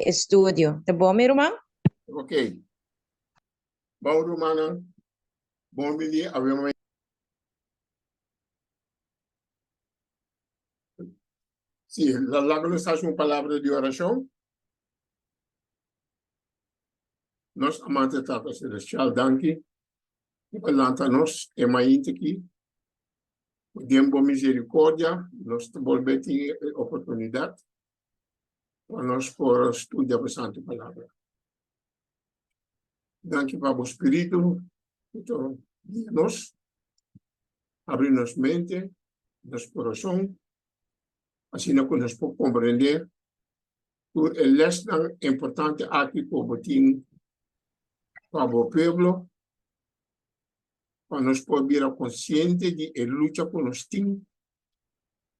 estudio. Tá bom, meu irmão? Ok. Bom, Romana. Bom dia. Sí, la una palabra de oración. Nos amantes Tata Celestial, danke. Lantanos, emainte aqui. Tiempo misericórdia, nos volvemos oportunidade para nós por estudar a Santa Palavra. Danke para o Espírito, então, nos abrir nossa mente, nosso coração, assim que nós podemos compreender por a lição importante aqui para o para o povo, para nós podermos ser conscientes de a luta que nós temos,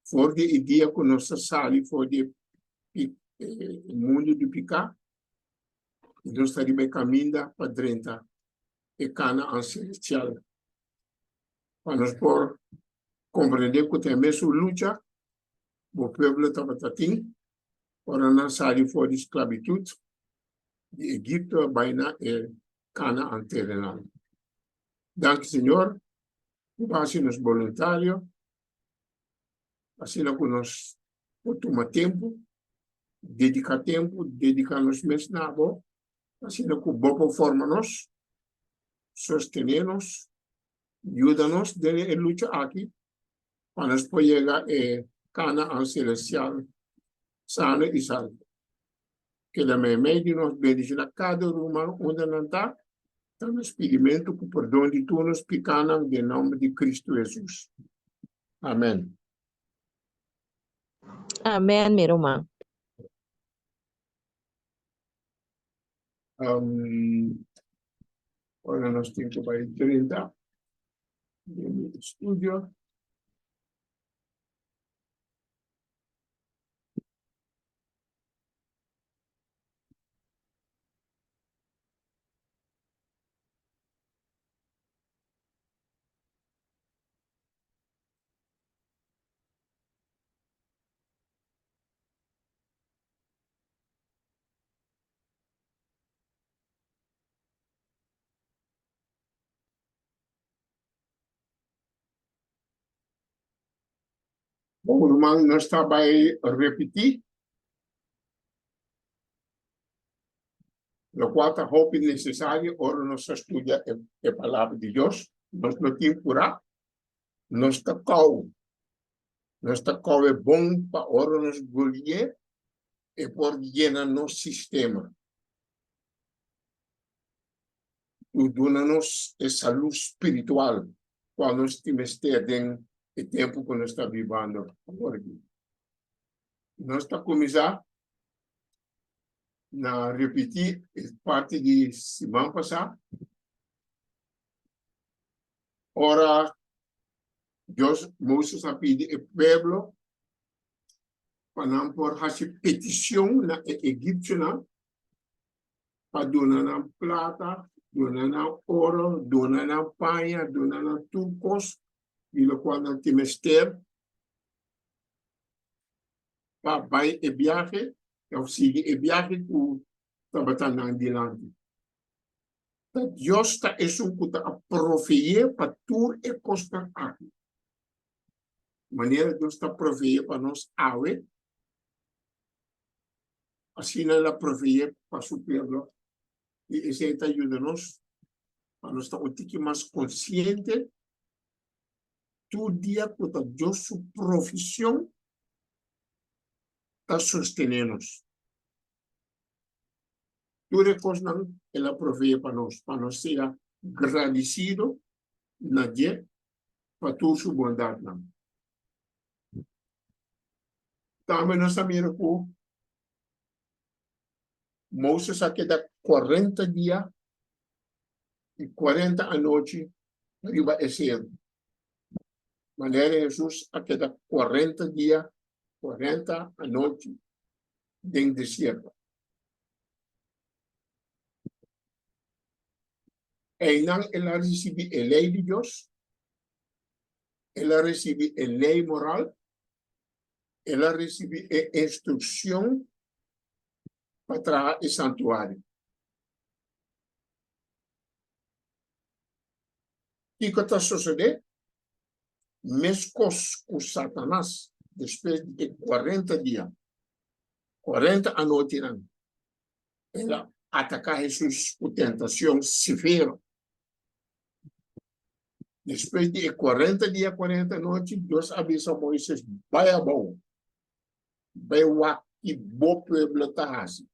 for de ideia que nós saímos, for de o mundo de picar, e nós estaremos caminhando para dentro e Canaã celestial. Para nós por compreender que tem a mesma luta, o povo estava tendo, para nós sair fora de esclavitud, de Egito, Baina e Canaã terrenal. Danke, Senhor, por nos voluntários, assim que nós tomamos tempo, dedicar-nos mesmo na boa, assim que o bom forma-nos, sostener-nos, ajuda-nos a luta aqui, para nós poder chegar a Canaã celestial, sano e salvo. Que a minha de nós bendiga a cada uma onde não está, no experimento com o perdão de todos os pecados, em nome de Cristo Jesus. Amém. Amém, meu irmão. Agora nós temos que ir 30 de estúdio. Bom, irmão, nós estamos a repetir. Lo cual é necessário, ora nós estudamos a palavra de Deus, nós não temos curar, nós está calmo. Nós está calmo é bom para ora nós golir e por llenar nosso sistema. O dona-nos a saúde espiritual, quando nós temos o tempo que nós estamos vivendo agora. Nós está começar a repetir parte de semana passada. Ora, Deus, Moisés a pedir ao povo para por fazer petição na Egito, para donar plata, donar ouro, donar panha, donar turcos, e o qual não tem mestre, para ir e viagem, ou seguir e viagem que está batendo adiante. Deus está a prover para tudo e costa aqui. Maneira Deus está a prover para nós, assim ela prover para superá-lo. E isso está ajudando-nos para nós estar mais consciente todo dia que Deus, sua profissão, está sostenendo-nos. Tudo é coisa que ela provee para nós ser agradecidos na dia, para toda sua bondade. Também nós sabemos que Moisés aqui dá 40 dias e 40 a noite arriba a ser. Maneira Jesus aqui dá 40 dias, 40 a noite dentro do deserto. E não ela recebe a lei de Deus, ela recebe a lei moral, ela recebe a instrução para o santuário. E o que está sucedendo? Mescos com Satanás, depois de 40 dias, 40 anos, ele atacar Jesus com tentação severa. Depois de 40 dias, 40 noites, Deus avisa a Moisés, vai a bom, vai o que o povo está fazendo.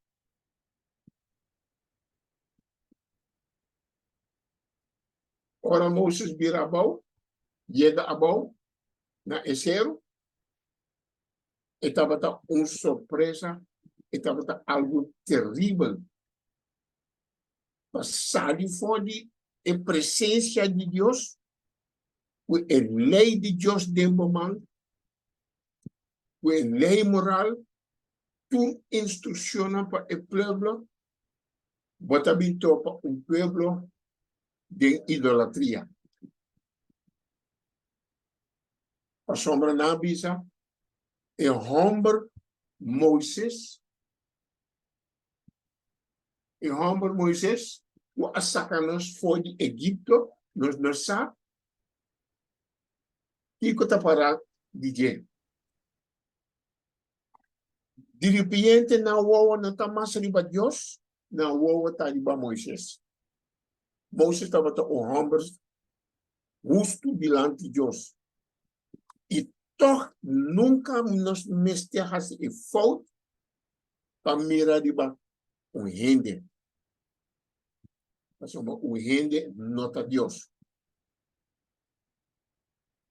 Ora, Moisés vira a bom, chega a bom, na esero, estava uma surpresa, estava algo terrível. Passar fora a presença de Deus, com a lei de Deus de momento, com a lei moral, tu instruciona para o povo, bota bem para um povo de idolatria. A sombra na bisa, e homem Moisés, o a sacanos foi de Egipto, nós não sabemos, e que está para dizer. De repente, na uova não está mais riba Deus, na uova está riba Moisés. Moisés estava um homem justo diante de Deus. E toch nunca nos mestijas e fout para mirar riba gente. Gente nota Deus.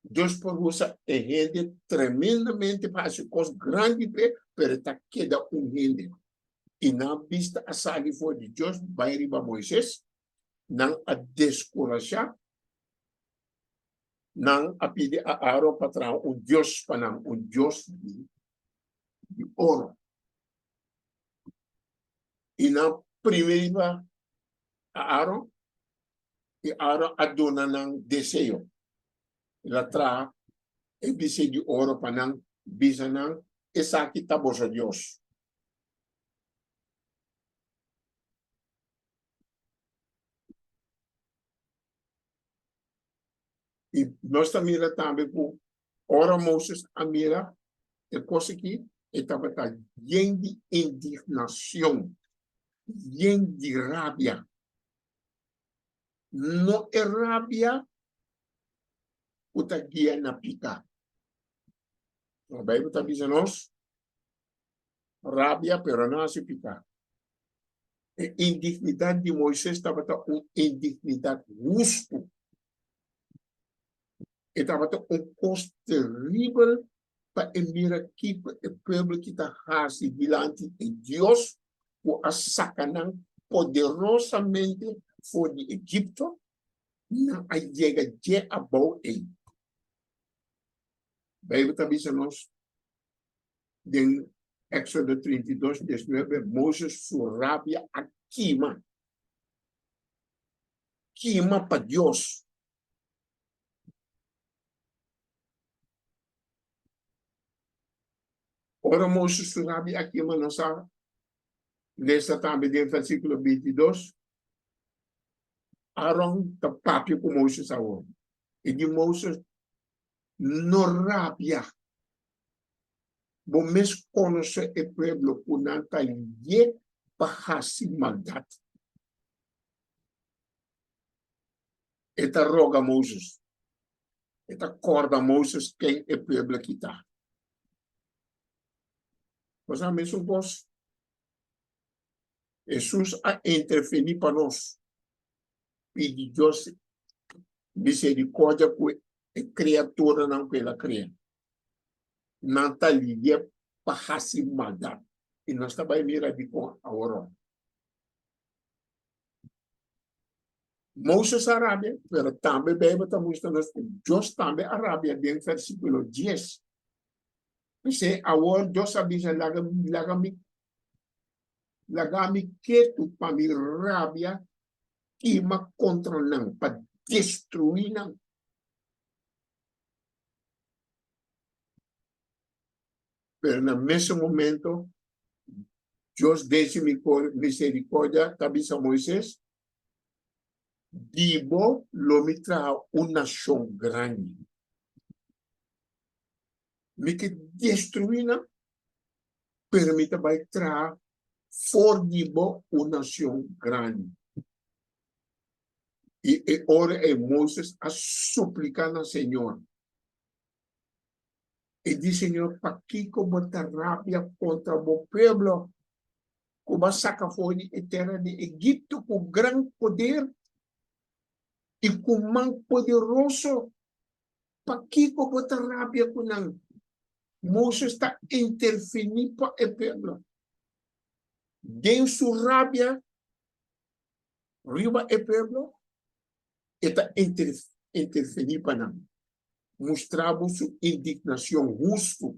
Deus por usa gente tremendamente para fazer coisas grandes, pero está queda gente. E na vista a sair foi de Deus, vai riba Moisés, não a descorajar, não a pedir a Aaron para trazer Deus para não, Deus de ouro. E na primeira a Aaron, e Aaron adona não desejo. Ela traz e bise de ouro para não, bisa não, essa aqui está boa Deus. E nós também com ora Moisés a mira, e coisa aqui, estava cheio de indignação, cheio de rabia. Não é rabia, o guia na pica. A Bíblia está dizendo nós, rabia, pero não se pica. A indignidade de Moisés estava uma indignidade justa. Estava um costo terrível para mirar que o povo que está assim diante de Deus, o a sacanão poderosamente foi de Egipto, não a chega de a boa ele. A Bíblia está dizendo nós, em Éxodo 32, 19, Moisés sua rabia a queima para Deus. Ora, Moisés sua rabia a queima, não sabe? Nessa também, no versículo 22, Aaron está papi com Moisés agora. E de Moisés, não rabia. Bom, mes conhecer o povo por não estar lhe para maldade. Eta roga Moisés. Eta corda Moisés quem é o povo que está. Mas a mesma coisa. Jesus a interferir para nós. Pedir Deus misericórdia com a criatura não que ela cria. Não está lhe para maldade. E nós também mira de com a hora. Moisés Arábia, pero também Bíblia está mostrando que Deus também Arábia, em versículo 10. Dice, agora Deus avisa, lagami quieto para mi rabia, queima contra não, para destruir não. Pero no mesmo momento, Dios de misericordia, tabisa Moisés, dibo lo mitra una nación grande. Me que destruína, permita vai tra for dibo una nación grande. E ora é Moisés a suplicar ao Senhor. E diz, Senhor, para que como rabia contra o povo, como saca fora de terra de Egito com grande poder e com mão poderoso, para que como rabia com não. Moisés está interferindo para o povo. Dem sua rabia, riba o povo, está interferindo para não. Mostrava sua indignação justa.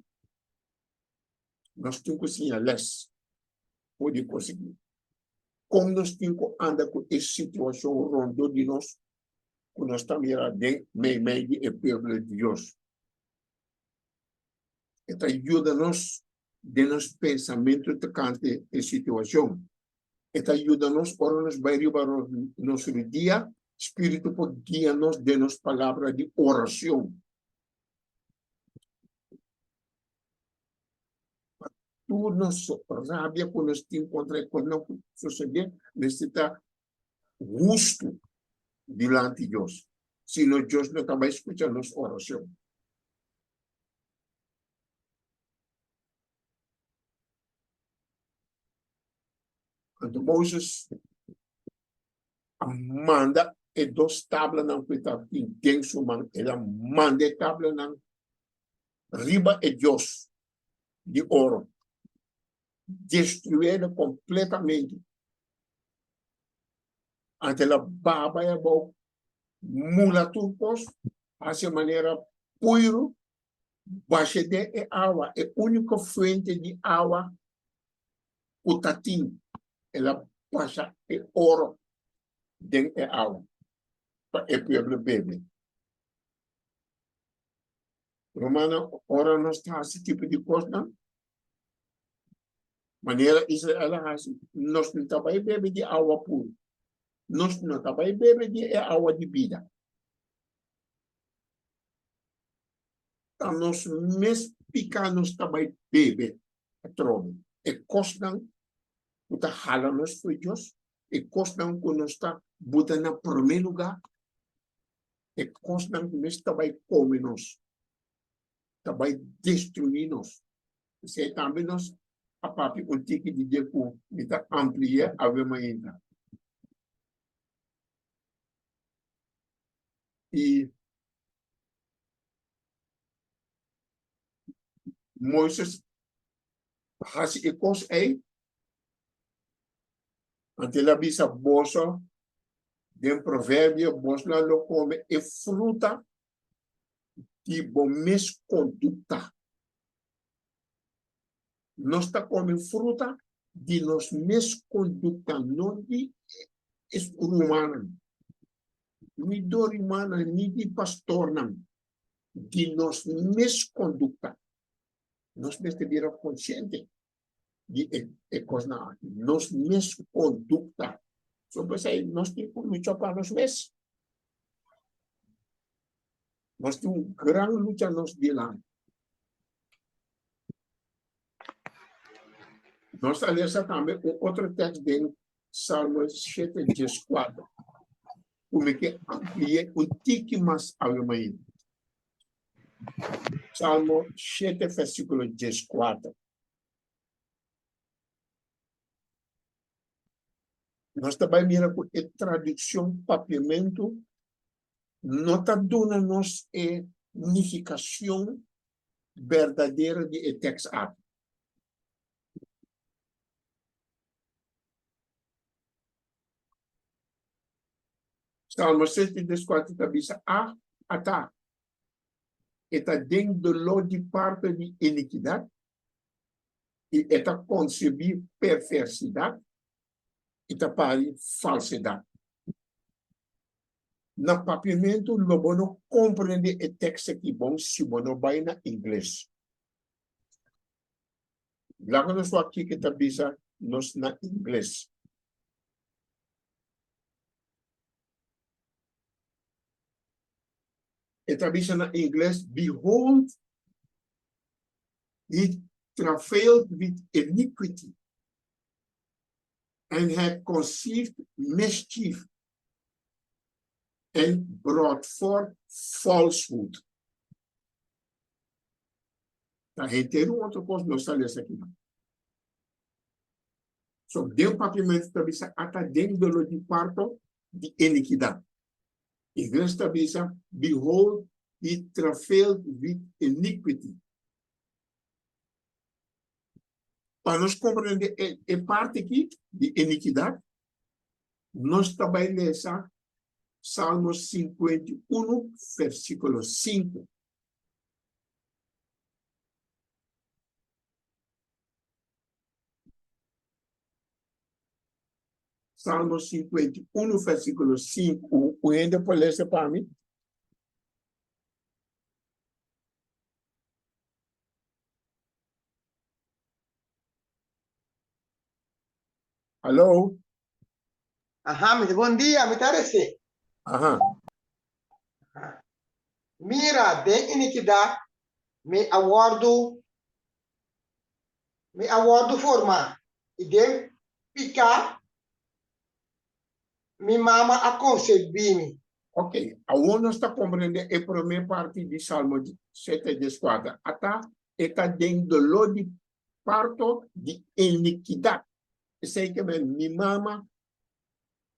Nós temos que sinalizar, pode conseguir. Como nós temos que andar com essa situação rondando de nós, quando nós estamos de meio do povo de Deus. Esta ajuda-nos de nosso pensamento tocante a situação. Esta ajuda-nos para nos arribar nosso dia, Espírito pode guiar-nos de nossa palavra de oração. Tudo nosso rabia quando nós temos contra quando não suceder, necessita justo diante de Deus. Senão Deus não está mais escutando nossa oração. Quando Moisés manda e duas tábuas não cuidar em dentro man, ela manda a tábua não riba e Deus de ouro, destruída completamente. Ante a baba e a boca, mula turcos, de maneira puro, baixa de água, é a única fonte de água, o tatim, ela baixa e ouro dentro da água, para o povo beber. Romana, ora nós temos esse tipo de coisa, maneira Israel assim, nós não estamos bebendo de água pura, nós não estamos bebendo de água de vida. Então, nós mesmo pequenos também bebemos a trova. E costam, o que hala nos filhos, e costam que nós está botando na primeiro lugar, e costam que nós também comemos, também destruímos. Se também nós, a partir do tipo de dia que está ampliar a verma ainda. E Moisés faz e coisa aí, ante a bisa bosa, de provérbio, bosa lo come e fruta de bom conduta. Nós está comendo fruta de nós conduta, não de humana. Ni do humana, ni de pastor, não. De nós conduta. Nós devemos ser conscientes de coisa. Nós conduta. Sobre isso aí, nós temos que lutar para nós mesmos. Nós temos uma grande luta nos diante. Nós lemos também outro texto de Salmo 7:4. Como que amplia o tique mais alemão. Salmo 7, versículo 4. Nós também miramos com a tradução papiamento, não está dando-nos a significação verdadeira de texto. Salmo 7:4 também diz, ata, está dentro de parte de iniquidade, e está concebir perversidade, e está para falsidade. No papiamento, não vamos compreender o texto aqui bom se não vai na inglês. Lá que nós aqui que está dizendo, nós na inglês. E também na inglês, behold, he travailed with iniquity and had conceived mischief and brought forth falsehood. A gente tem outro coisa nós estamos aqui. So, deu papimento também até dentro do parto de iniquidade. Inglês também behold, he travailed with iniquity. Para nós compreender a parte aqui de iniquidade, nós também lemos Salmos 51, versículo 5. Salmos 51, versículo 5. O ainda pode ler isso para mim? Alô? Ajá, buen día, me parece. Aham. Mira, de iniquidad, me aguardo forma. E de picar, me mama a conceber-me. Ok. Aonde nós está compreendendo a primeira parte de Salmo 74? Até está dentro do de parto de iniquidade. Isso aí que me mama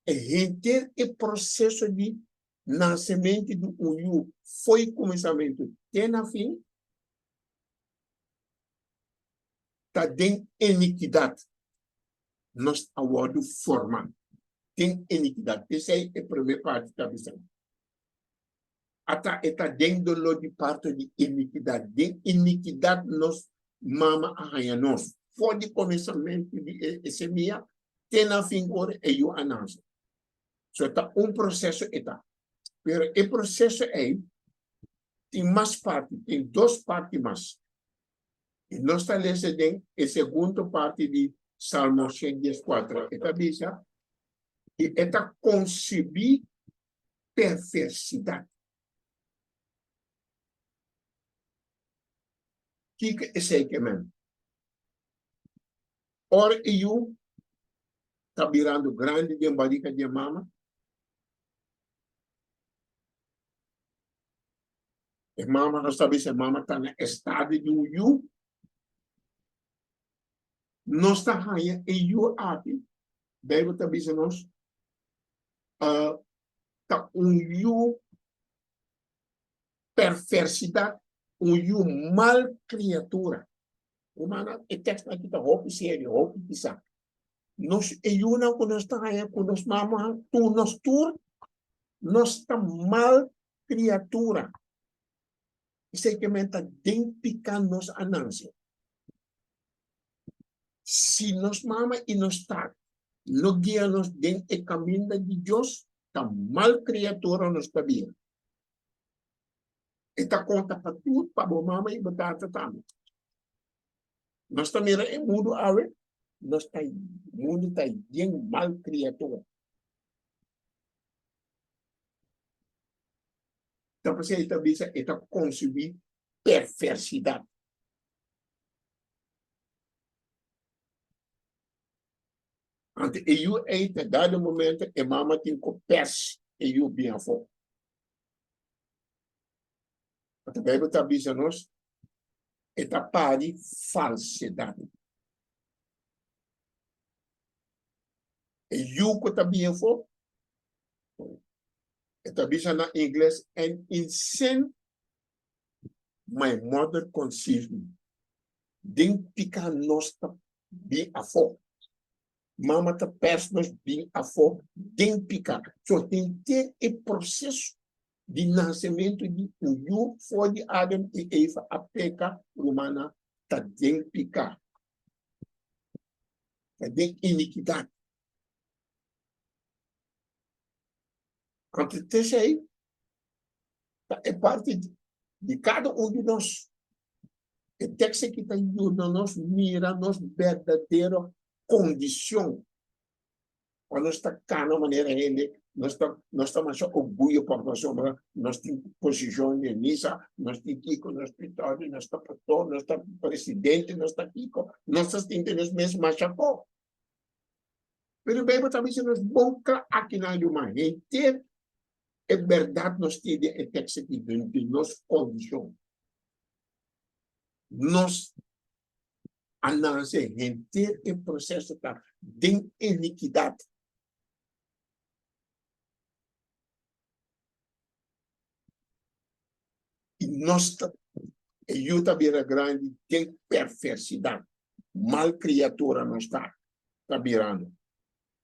é render o processo de nascimento do uiu. Foi começamento, tem na fim, está dentro de iniquidade. Nós aguardo forma. Tem iniquidade. Essa é a primeira parte da visão. Até está dentro do de parte de iniquidade. De iniquidade, nós mama arranha nós. Foi de começamento de semia, tem na fim agora e eu anuncio. So, está processo está. Pero o processo tem mais parte, tem duas partes mais. E nós estamos lendo a segunda parte de Salmo 114. Está dizendo que está concebir perversidade. O que é isso que é mesmo? Ora, eu está virando grande de barriga de mama. E mama, nós sabemos que mama está no estado de uiu. Nós está ganhando e eu aqui. Deve estar dizendo nós. Está uiu perversidade. Uiu mal criatura. Humana, o texto aqui está roupa sério, roupa pisar. Nós, eu não conheço ganhando com nós mama, tu nós tur, nós está mal criatura. Isso é que me está dempicando nos anúncios. Se nós mama e nós está, não guia-nos dentro do caminho de Deus, está mal criatura nos cabia. Está conta para tudo, para a mama e batata também. Nós também é mundo ave, nós está mundo está bem mal criatura. Então você está concebir perversidade. Ante eu a dado momento a mama tem que pés e eu bem a fogo. A Bíblia está dizendo nós está pari falsidade. E eu que está bem a fogo. Está dizendo na inglês and in sin my mother conceived me. Den pica nós está bem a fogo. Mama está pés nós bem a fogo. Den pica. Só tem que ter o processo de nascimento de uiu foi de Adam e Eva, a peca humana está dentro de cá. Está dentro de iniquidade. Quando você aí, é parte de cada um de nós. O texto que está em nós mira, nós verdadeiro condição. Quando nós está cá na maneira ainda, nós estamos só orgulho para nós temos posição de missa, nós temos aqui com o hospital, nós estamos pastor, nós estamos presidente, nós estamos aqui com nós temos mesmo machacó. Mas bem, também se nós bom aqui na humanidade, é verdade nós temos a texto de nossa condição. Nós analisamos inteiro o processo de iniquidade. E nós também grande tem perversidade. Mal criatura não está virando.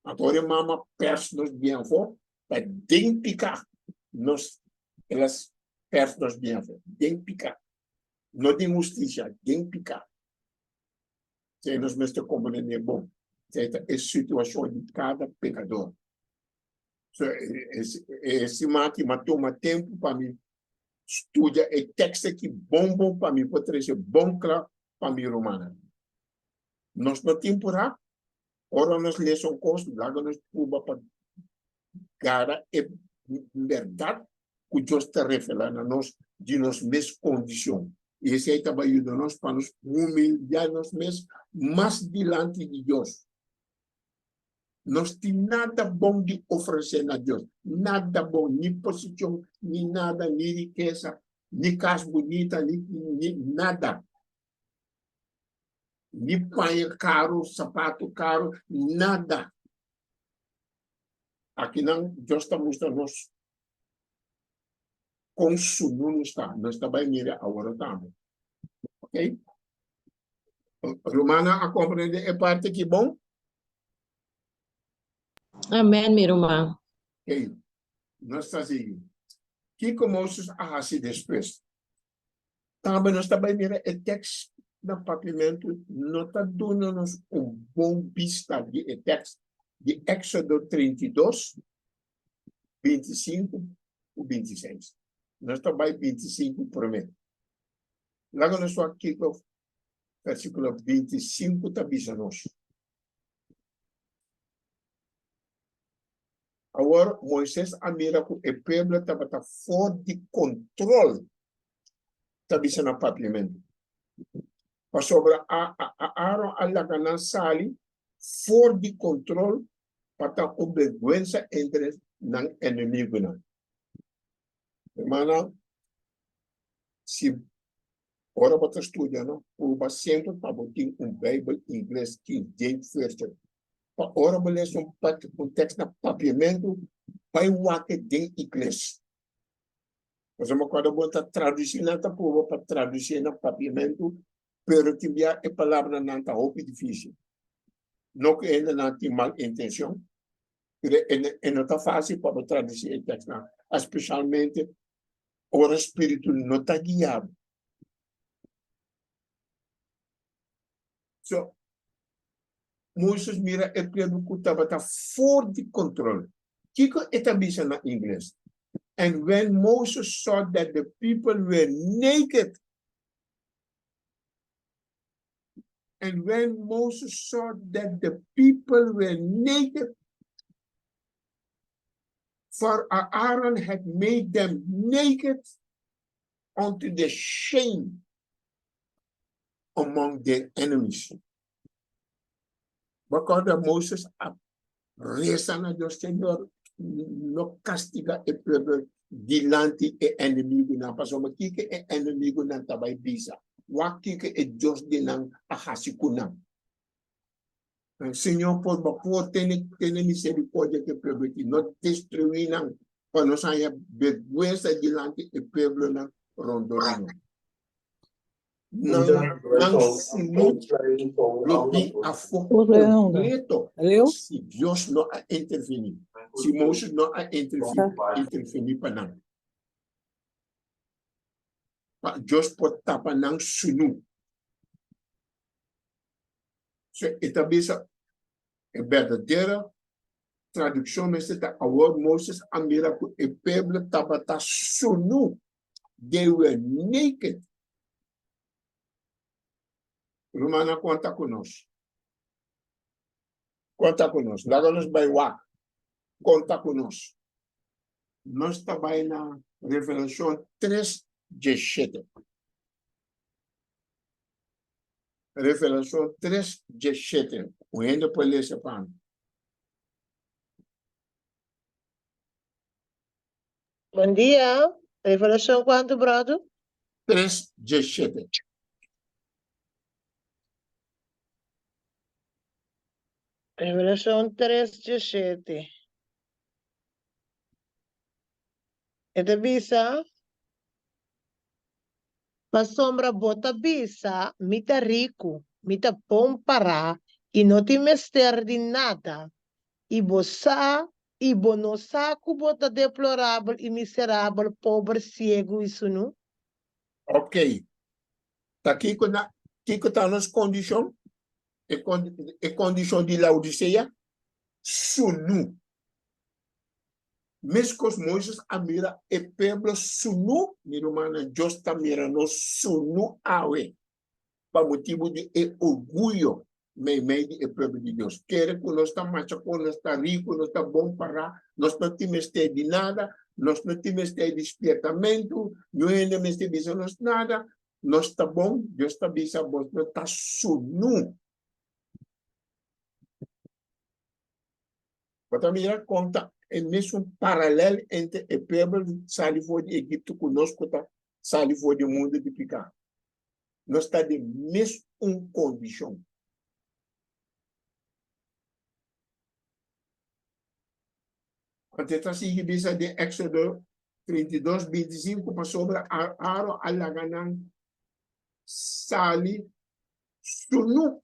Agora, mama, perto-nos bem forte, para identificar nós, elas perto-nos bem forte, identificar. Não tem justiça, identificar. Se nós mesmos compreender bom, essa é a situação de cada pecador. Esse mate matou tempo para mim. Estuda e texto que bom para mim, pode trazer bom claro para mim, romana. Nós não temporada, ora nós lemos costo, lá nós puba para cara é verdade que Deus está revelando a nós de nós mesmas condições. E esse aí também ajuda nós para nos humilhar nós mesmos mais diante de Deus. Nós temos nada bom de oferecer a Deus. Nada bom, nem posição, nem nada, nem riqueza, nem casa bonita, nem nada. Nem pai caro, sapato caro, nada. Aqui não, Deus está mostrando nós consumo não está. Nós também mira agora estamos. Ok? Romana, a compreender é parte que bom? Amém, meu irmão. Ok. Nós estamos seguindo. Que começamos a assim depois? Também nós também mira o texto do papimento, não está dando-nos bom vista de texto de Éxodo 32, 25 e 26. Nós também 25 primeiro. Logo no seu aqui, versículo 25, está dizendo. Agora, Moisés admira que o povo estava fora de controle, está dizendo no papimento. Para sobre Aaron Allah sali fora de controle para ter obediência entre os inimigos. Irmã, se ora para estudar, o sempre para botar Bíblia em inglês que James First. Para ora para ler um texto no papimento, vai o que tem inglês. Mas uma coisa boa está traduzindo para traduzir no papimento, pero que a palavra não está muito difícil. Não que ainda não tem mal intenção, mas não está fácil para traduzir o texto, especialmente o espírito não está guiado. So, Moisés mira o povo que estava fora de controle. O que está dizendo em inglês? And when Moses saw that the people were naked, and when Moses saw that the people were naked, for Aaron had made them naked unto the shame among their enemies. Porque Moses reza a Deus, Senhor, não castiga o povo diante do inimigo, não. Porque que o inimigo não está bem bisa. O que é Deus de não ahasikunam. Senhor, por ter misericórdia que o povo que não destruir, não. Para não sair vergonha diante do povo, não. Rondorino. Não lobi a fogo completo se Deus não a intervenir. Se Moisés não a intervenir para não. Deus pode tapar não sunu. Então, essa é verdadeira tradução, mas está agora Moisés a mira que o povo estava sunu. They were naked. Romana conta conosco. Conta conosco. Lá nós vai lá. Conta conosco. Nós trabalhamos na Revelação 3:17. Revelação 3:17. O ainda pode ler esse pano. Bom dia. Revelação quanto, brother? 3:17. Revelação 3:17. É da bisa? Mas sombra bota bisa, mita rico, mita bom para, e não te mester de nada. E boçá, e bonossaco bota deplorável e miserável, pobre, cego, isso não? Ok. Tá aqui com a nossa condição. E condição de Laodiceia. Sunu. Mescos Moisés amira e peblo sunu. Mirumana justa mira no sunu awe. Para motivo de orgulho. Meio de peblo de Deus. Quer que nós está machucado, nós está rico, nós está bom para, nós não temos de nada, nós não temos de despiertamento, não temos de visões nada, nós está bom, Deus está bisa, nós está sunu. Para mira conta, é mesmo paralelo entre o povo salvo de Egito conosco, tá salvo do mundo de picar. Nós está de mesma condição. Até está se revisa de Éxodo 32:25 para sobre Aro alaganan sali sunu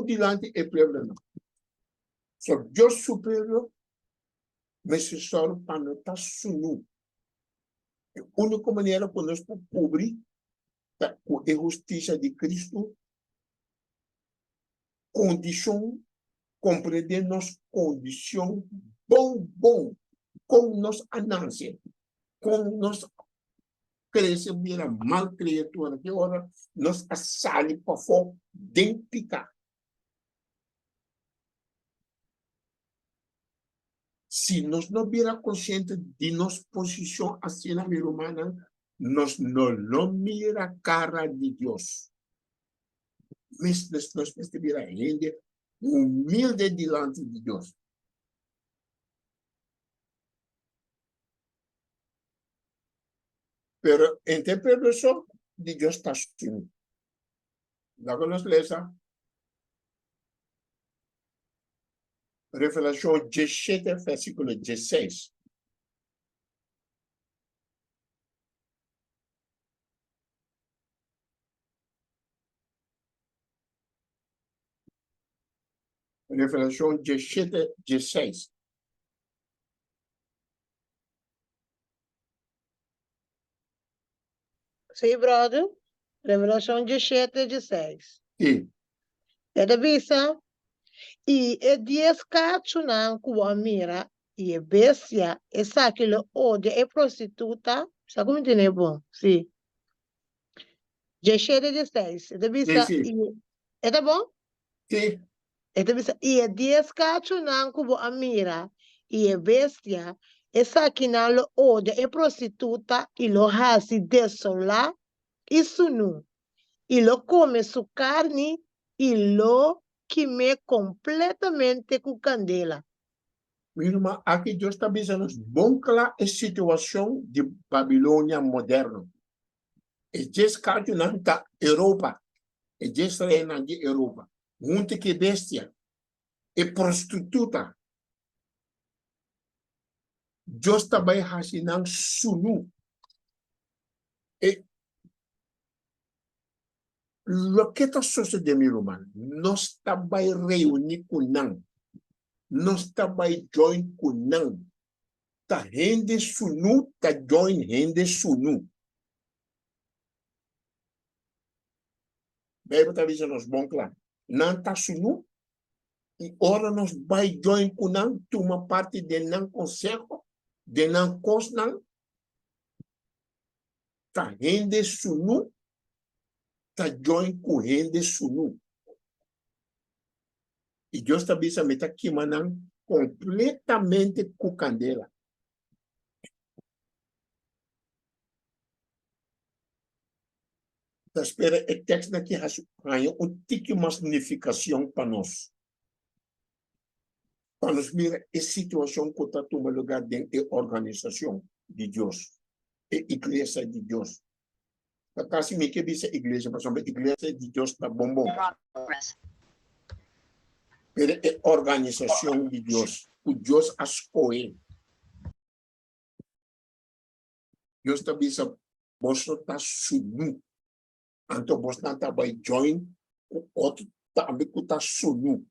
dilante e povo. So Deus superior, mas se só para não estar sunu. A única maneira que nós podemos cobrir com a justiça de Cristo, condição, compreender nossa condição, bom, com nossa anância, com nossa crescer, vira mal criatura, que hora nós assale para fora, identificar. Se nós não vira consciente de nossa posição assim na vida humana, nós não mira a cara de Deus. Mas nós vira gente humilde diante de Deus. Pero a interpretação de Deus está assim. Logo nós lemos Revelação 17, versículo 16. Revelação 17, 16. Sim, brother. Revelação 17:16. E É da bisa? E é 10 cachunan com a mira, e é bestia, e saquilo odia, é prostituta. Sabe como entender bom? Sim. 17:16. É da bisa? sim, E é da bom? sim. É da bisa? E é 10 cachunan com a mira, e é bestia, e saquinalo odia, é prostituta, e lo hasi desolar, isso não. E lo come su carne, e lo queime completamente com candela. Minha irmã, aqui Deus está dizendo, bom clara a situação de Babilônia moderna. E diz que não está Europa. E diz que não está Europa. Muito que bestia. E prostituta. Deus está bem fazendo sunu. E o que está sucedendo, minha irmã? Nós está bem reunir com não. Nós está bem join com não. Tá rende sunu, tá join rende sunu. Bíblia está dizendo nos bom claro. Não está sunu, e ora nós vai join com não, toma parte de não consejo, de não cos, não. Tá rende sunu, tá join correndo sunu. E Deus está bisa meta queimando completamente com candela. Tá espera o texto aqui ganha tique mais significação para nós. Para nós mirar a situação que está tomando lugar dentro da organização de Deus, a igreja de Deus. A casa me que bisa igreja, mas a igreja de Deus está bom. Pero a organização de Deus, o Deus escolhe. Deus está bisa, você está subindo. Então, você não está vai join, o outro também está subindo.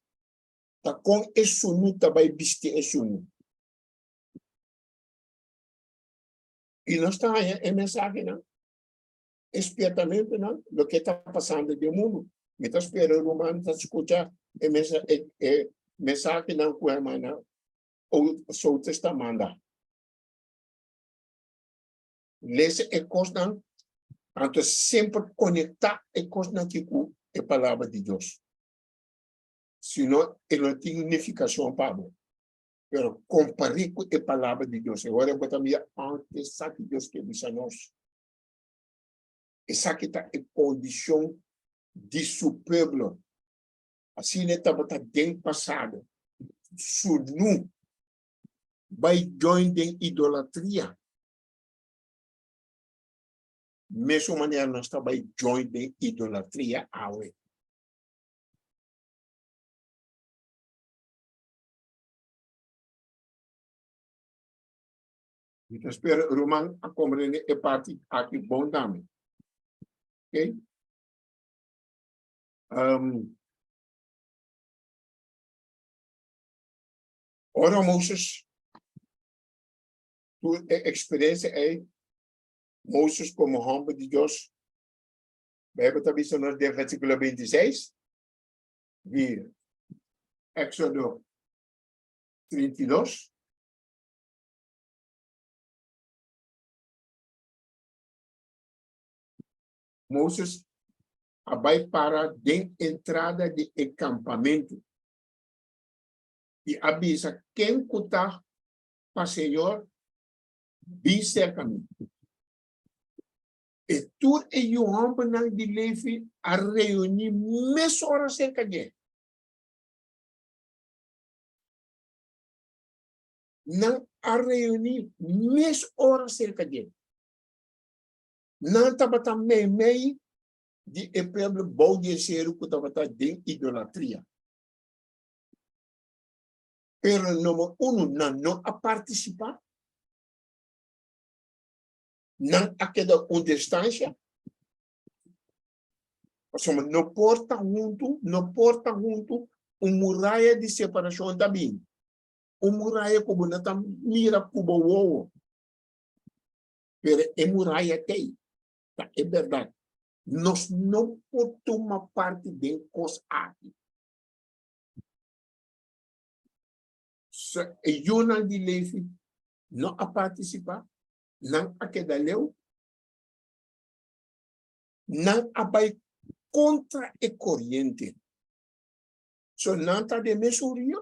Tá com esse sunu, tá vai vestir esse sunu. E nós está aí, mensagem, não? Expiatamento, não? Do que está passando no mundo. Me está esperando o humano, está escutando mensagem, não, com a irmã, não? Ou o testamento. Lesse e coisa, não? Então, sempre conectar e coisa, não, que com a palavra de Deus. Senão, ele não tem unificação, Pablo. Pero comparei com a palavra de Deus. Agora eu também antes sabe Deus que diz a nós. Essa que está em condição de superbo. Assim ele estava bem passado. Sunu vai join em idolatria. Mesma maneira nós estava join em idolatria awe. Então, espero, Roman, a compreender a parte aqui bom também. Ok? Ora, Moisés, tua experiência é Moisés como homem de Deus. Bíblia também só nos dê versículo 26. Vi Éxodo 32. Moisés vai para dentro entrada de acampamento e avisa quem está para o Senhor bem cerca de mim. E tudo é o homem de Levi a reunir mesmo hora cerca de não a reunir mesmo hora cerca de não estava também meio de exemplo bom de ser o que estava de idolatria. Pero número não a participar, não a quedar com distância, não porta junto muralha de separação também. Muralha como não está mira como o pero muralha tem, tá? É verdade. Nós não podemos tomar parte de coisa aqui. E eu não de Levi não a participar, não a quedar leu, não a vai contra a corrente. Não está de mesuria,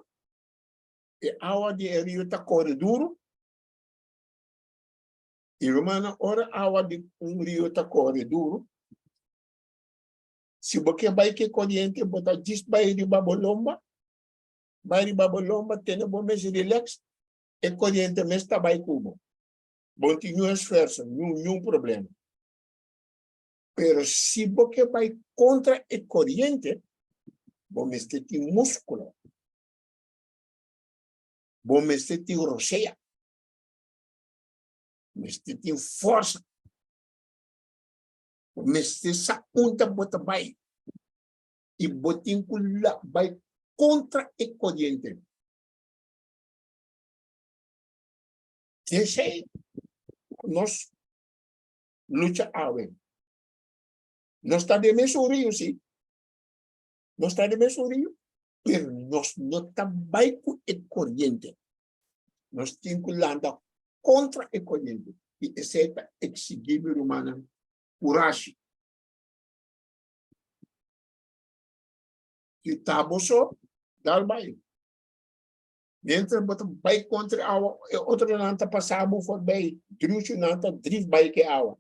e a água de rio está corre duro, e romana, ora a água de rio está corre duro. Se você vai que corrente, bota diz vai de babolomba, tem bom mês relax, e corrente mês está vai cubo. Bom, tem um esforço, nenhum problema. Pero se você vai contra a corrente, bom mês tem músculo, bom mês tem rocheia, mês tem força, mês tem saúde, bota vai. E botin kula vai contra a corrente. Esse nós luta awe. Nós está de mesurio, sim. Nós está de mesurio, pero nós não está vai com a corrente. Nós temos que andar contra a corrente. E esse é exigível humana coragem. que taboso, dar vai. Mientras bota vai contra a outra nanta passava por bem, drucho nanta drift vai que água.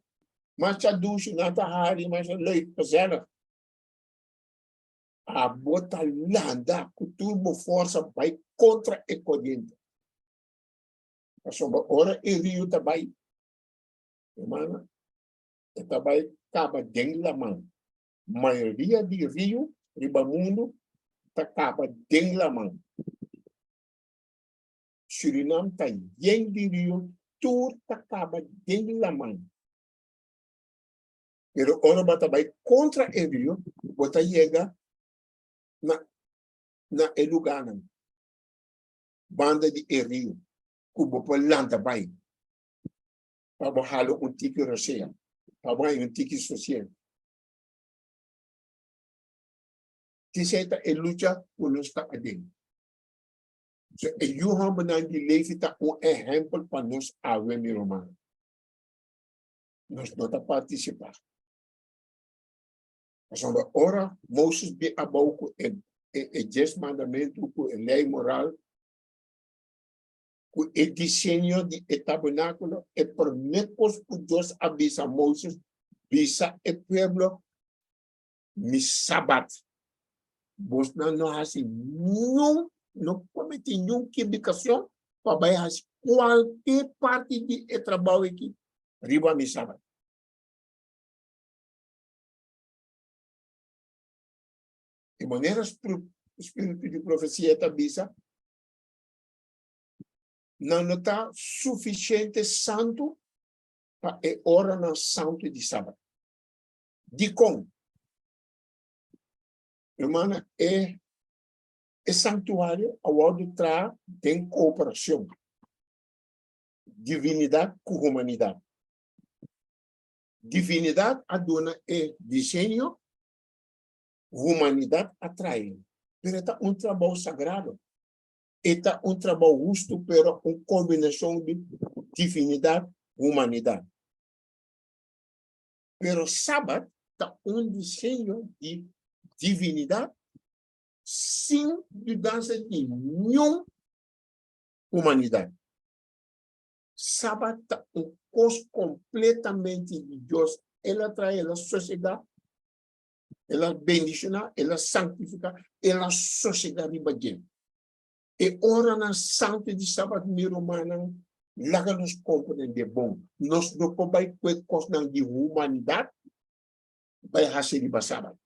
Mas a ducho nanta hari, mas a lei fazendo. A bota landa, com turbo força vai contra a corrente. A sombra ora e rio também. Irmã, também acaba dentro da mão. Maioria de rio, riba mundo, acaba dentro da mão. Suriname está dentro de rio, tudo acaba dentro da mão. Pero ora bota vai contra o rio, bota chega na lugar não. Banda de rio, cubo por lanta vai. Para baixar tique roceia, para baixar tique social. Tiseta e luta por nós está adentro. So, e Johan Benandi levita exemplo para nós a ver mi romano. Nós não está participar. Mas ora, Moses be abauco e 10 mandamentos, com a lei moral, com o desenho de tabernáculo, e promete que Deus avisa a Moses, visa o pueblo, mi sabat. Vos não hace não comete nenhuma equivocação para fazer qualquer parte de trabalho aqui, riba mi sabat. De maneira espírito de profecia avisa, não está suficiente santo para a hora na santo de sábado. De como? Irmã, é santuário onde tem cooperação. Divinidade com humanidade. Divinidade adona é desenho, humanidade atrai. Pero é um trabalho sagrado. É um trabalho justo, pero uma combinação de divinidade e humanidade. Pero sábado está um desenho de divinidade sem mudança de nenhuma humanidade. Sábado está coisa completamente de Deus. Ela traz a sociedade, ela bendicionar, ela santificar, ela sociedade de e ora na santo de sábado mi romana, laga nos compreender bom. Nós não podemos ter coisa de humanidade, vai fazer de sábado.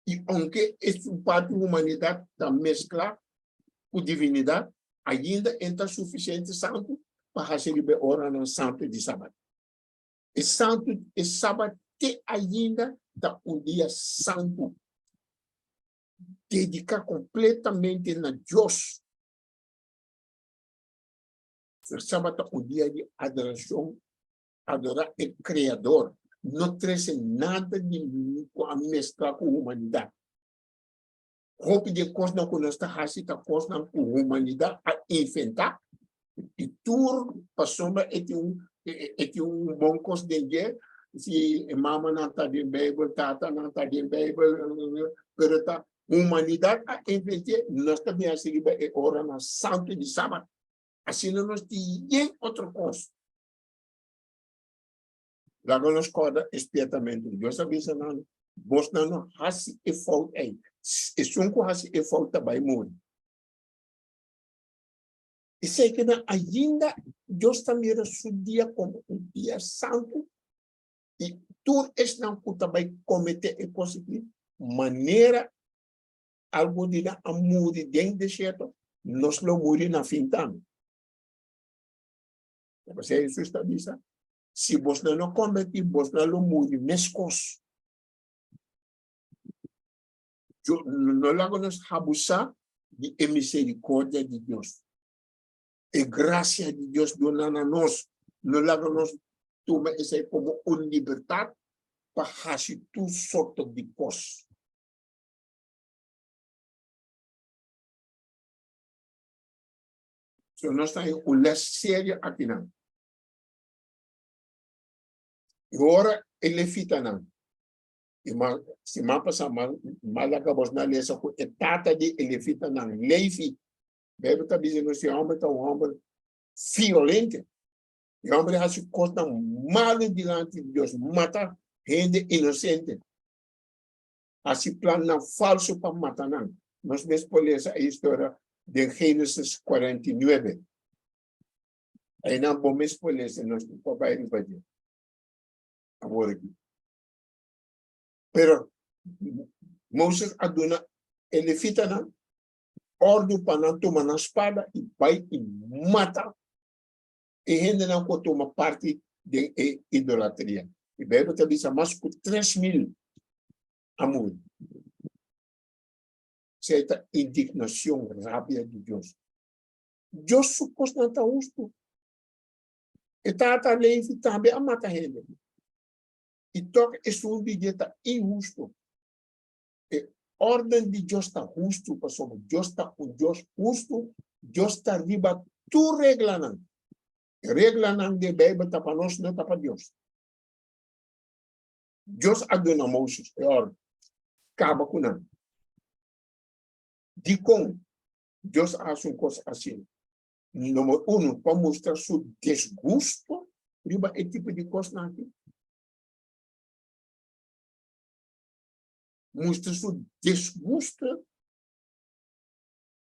E aunque essa parte da humanidade está mesclada com divinidade, ainda é suficiente santo para fazer de ora na santo de sábado. E santo e sábado que ainda está dia santo. Dedicar completamente a Deus. O sábado é um dia de adoração, adorar o Criador. Não traz nada de a mesclar com a humanidade. Roupa de coisa que nós estamos fazendo, coisa com a humanidade a inventar. E tudo passou é um bom coisa de dia. Se mama não está de Bíblia, tata não está de Bíblia, pero está humanidade a inventar, nós também a seguir a hora na santo de sábado. Assim nós temos outra coisa. Lá nós corda expiatamento. Deus avisa não, vos não hace e falta aí. E sunco hace e falta vai morrer. E sei que ainda Deus também era seu dia como um dia santo e tudo isso não também cometer e conseguir maneira algo de amor dentro do deserto, nós não morremos na fim também. Você isso está dizendo? Se você não comete, você não morre mescos. Não logo nos abusar de misericórdia de Deus. E graça de Deus dona a nós. Não logo nos toma isso como uma liberdade para fazer tudo sorte de coisas. So, nós estamos uma série aqui, não. E agora, ele fita, não. Si mapa sa malagabos na lesa ko etata di elefita ng Levi. Bebe tá dizendo esse homem tá um homem violento. O homem acha que costa mal diante de Deus, mata gente inocente. Assim plano falso para matar não. Nós vemos por essa história de Gênesis 49. Aí não vamos por essa, nós papai não vai ter. Agora aqui. Pero Moses aduna elefita não. Ordem para não tomar na espada e vai e mata. E ainda não toma parte de idolatria. E Bíblia também diz mais que 3.000 amor. Certa indignação, rábia de Deus. Deus supostamente está justo. E está a lei também a matar ele. E toca esse um dia está injusto. Ordem de Deus está justo, pessoal. Deus está um Deus justo. Deus está riba tu regla não. Regla não de Bíblia está para nós, não está para Deus. Deus aduna Moses. É ordem. Acaba com não. De como Deus faz uma coisa assim. Número 1, para mostrar seu desgosto. Riba é tipo de coisa aqui. Mostra seu desgosto.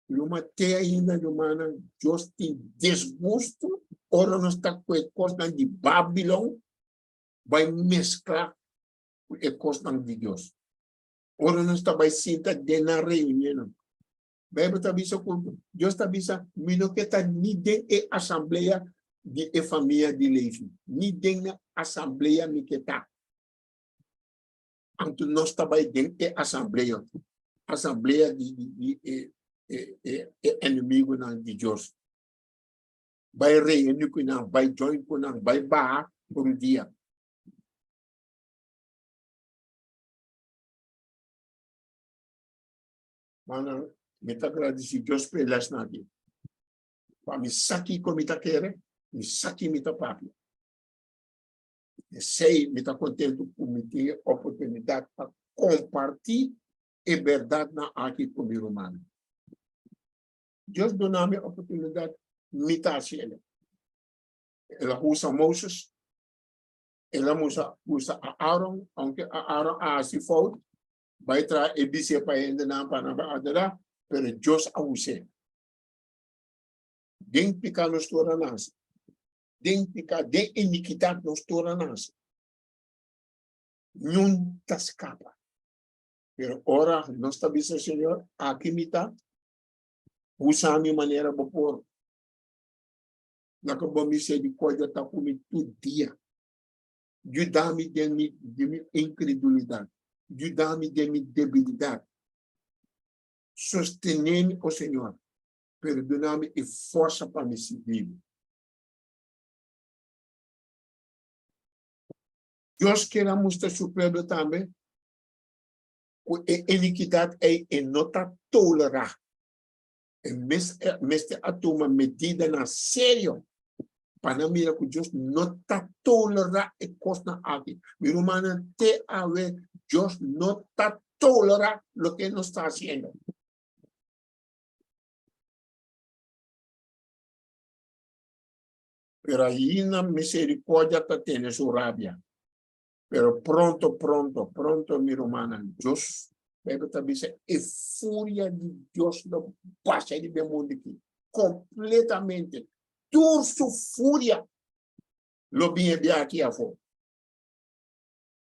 Numa terra ainda humana, Deus tem desgosto. Ora não está com a coisa de Babilônia, vai mesclar com a coisa de Deus. Ora não está vai sentar na reunião. Bíblia está dizendo, Deus está dizendo, não que está nem dentro da assembleia de família de Levi, nem dentro da assembleia que está. Então, nós estamos dentro da assembleia de inimigo de Deus. Vai reunir com nós, vai join com nós, vai barrar por um dia. Mano, me está agradecido Deus pelas nada. Para me saque como está querendo, me saque me está papi. Sei, me está contente por me ter oportunidade para compartilhar a verdade na aqui comigo, humano. Deus deu-me a oportunidade de me estar assim. Ela usa Moses, ela usa Aaron, aunque Aaron se for, vai trazer e dizer para ele não para nada, pero Deus a usa. Den picar nos toranas, den picar, den iniquidade nos toranas. Não te escapa. Pero ora, nós está dizendo, Senhor, aqui me está, usa a minha maneira de pôr. Na que bom misericórdia está comigo todo dia. Ajuda-me de minha incredulidade. Ajuda-me de minha debilidade. Sostenha-me, ó Senhor. Perdona-me e força para me seguir. Deus quer mostrar supremo também. A iniquidade é não tolerar. Mas a tomar medida na sério. Para mim, que Deus não está tolerar a coisa aqui. Meu irmão, tem a ver, Deus não está tolerar o que nós está fazendo. Pero aí na misericórdia está tendo sua rábia. Pero pronto, meu irmão, Deus, Bíblia está dizendo, a fúria de Deus não passa de mundo aqui. Completamente. Toda sua fúria, lo bem aqui a fora.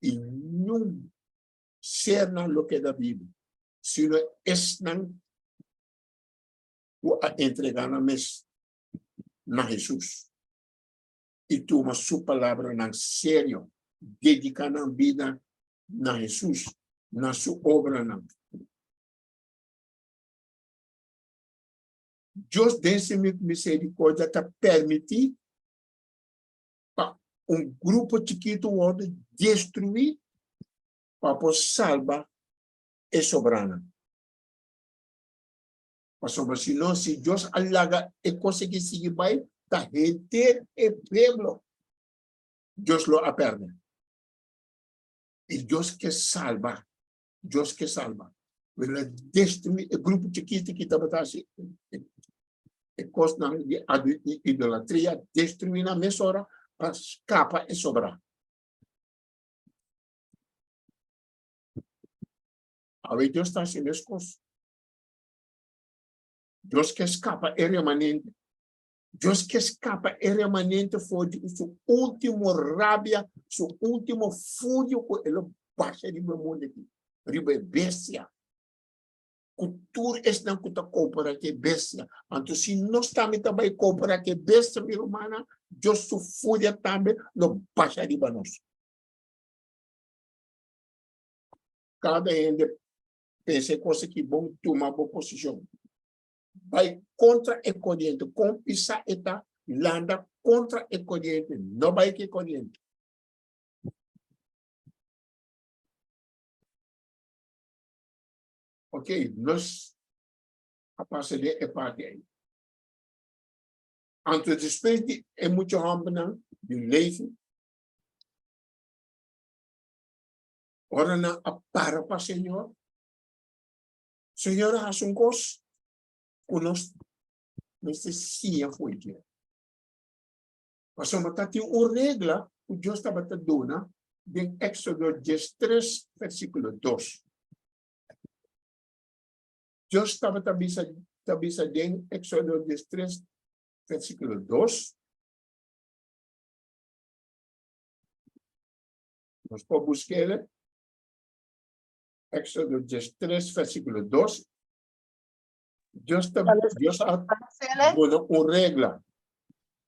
E não ser na lo que da Bíblia, sino não o entregar na mesa na Jesus. E toma sua palavra na sério, dedicando a vida na Jesus, na sua obra. Deus desse misericórdia está permitir para grupo chiquito destruir para salvar a soberana. Porque senão, se Deus alaga e conseguir seguir bem, a gente e pueblo, Deus lo perde. Y Dios que salva. Dios que salva. Willen destruir el grupo chiquito que está batasi. E costa de idolatria, destruir na mesora, para escapa e sobrar. A ver, Dios está haciendo as coisas. Deus que escapa é remanente. Deus que escapa é remanente foi sua última rábia, seu último fúrio com ele baixa de meu mundo aqui. Riba bestia. Cultura é não que está comprar que bestia. Então, se nós também comprar que bestia, minha irmã, Deus sua fúria também não baixa de nós. Cada um pensa coisa que bom tomar boa posição. Vai contra a corrente, com pisar eta landa contra a corrente, não vai que corrente. Ok, nós a passar de é parte aí. Antes de é muito rápido de leven. Ora na a para Senhor. Senhor, has um cos. Nós necessitamos foi que. Mas uma tem uma regra que Deus estava te dando em Éxodo 13, versículo 2. Deus estava te avisando em Éxodo 13, versículo 2. Nós podemos buscar ele. Éxodo 13, versículo 2. Deus ha dado uma regra.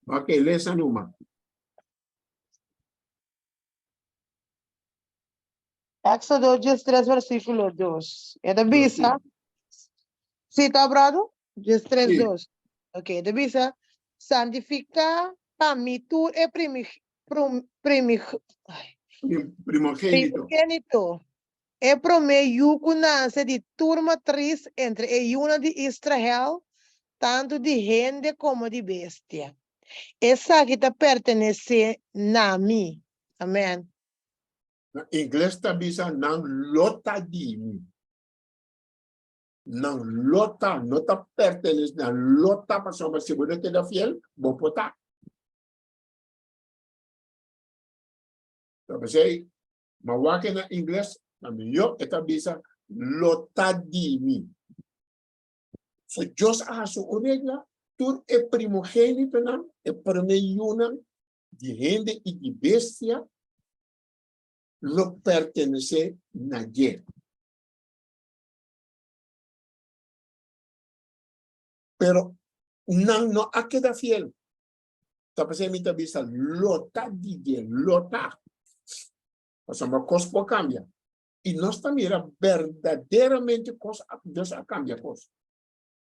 Ok, lê essa numa. Éxodo 13, versículo 2. É da Bisa? Sim, tá, brado? 13, 2. Ok, da Bisa. Santifica para mim tu é primogênito. É para mim o que de turma 3 entre a una de Israel, tanto de gente como de bestia. Essa que te pertenece a mim. Amém. Em inglês está dizendo não lota de mim. Não lota, não está pertenece, não lota para sua segunda que da fiel, vou botar. Então, você, mas o que na inglês, na melhor, está dizendo lota de mim. So, Deus a sua regra, tudo é primogênito, não, é primeiro de gente e de bestia, lo pertenece a nadie. Pero não a queda fiel. Tá pensando em tabisa lota de lota. Mas uma coisa pode cambiar. E nós também era verdadeiramente coisa Deus a cambia coisa.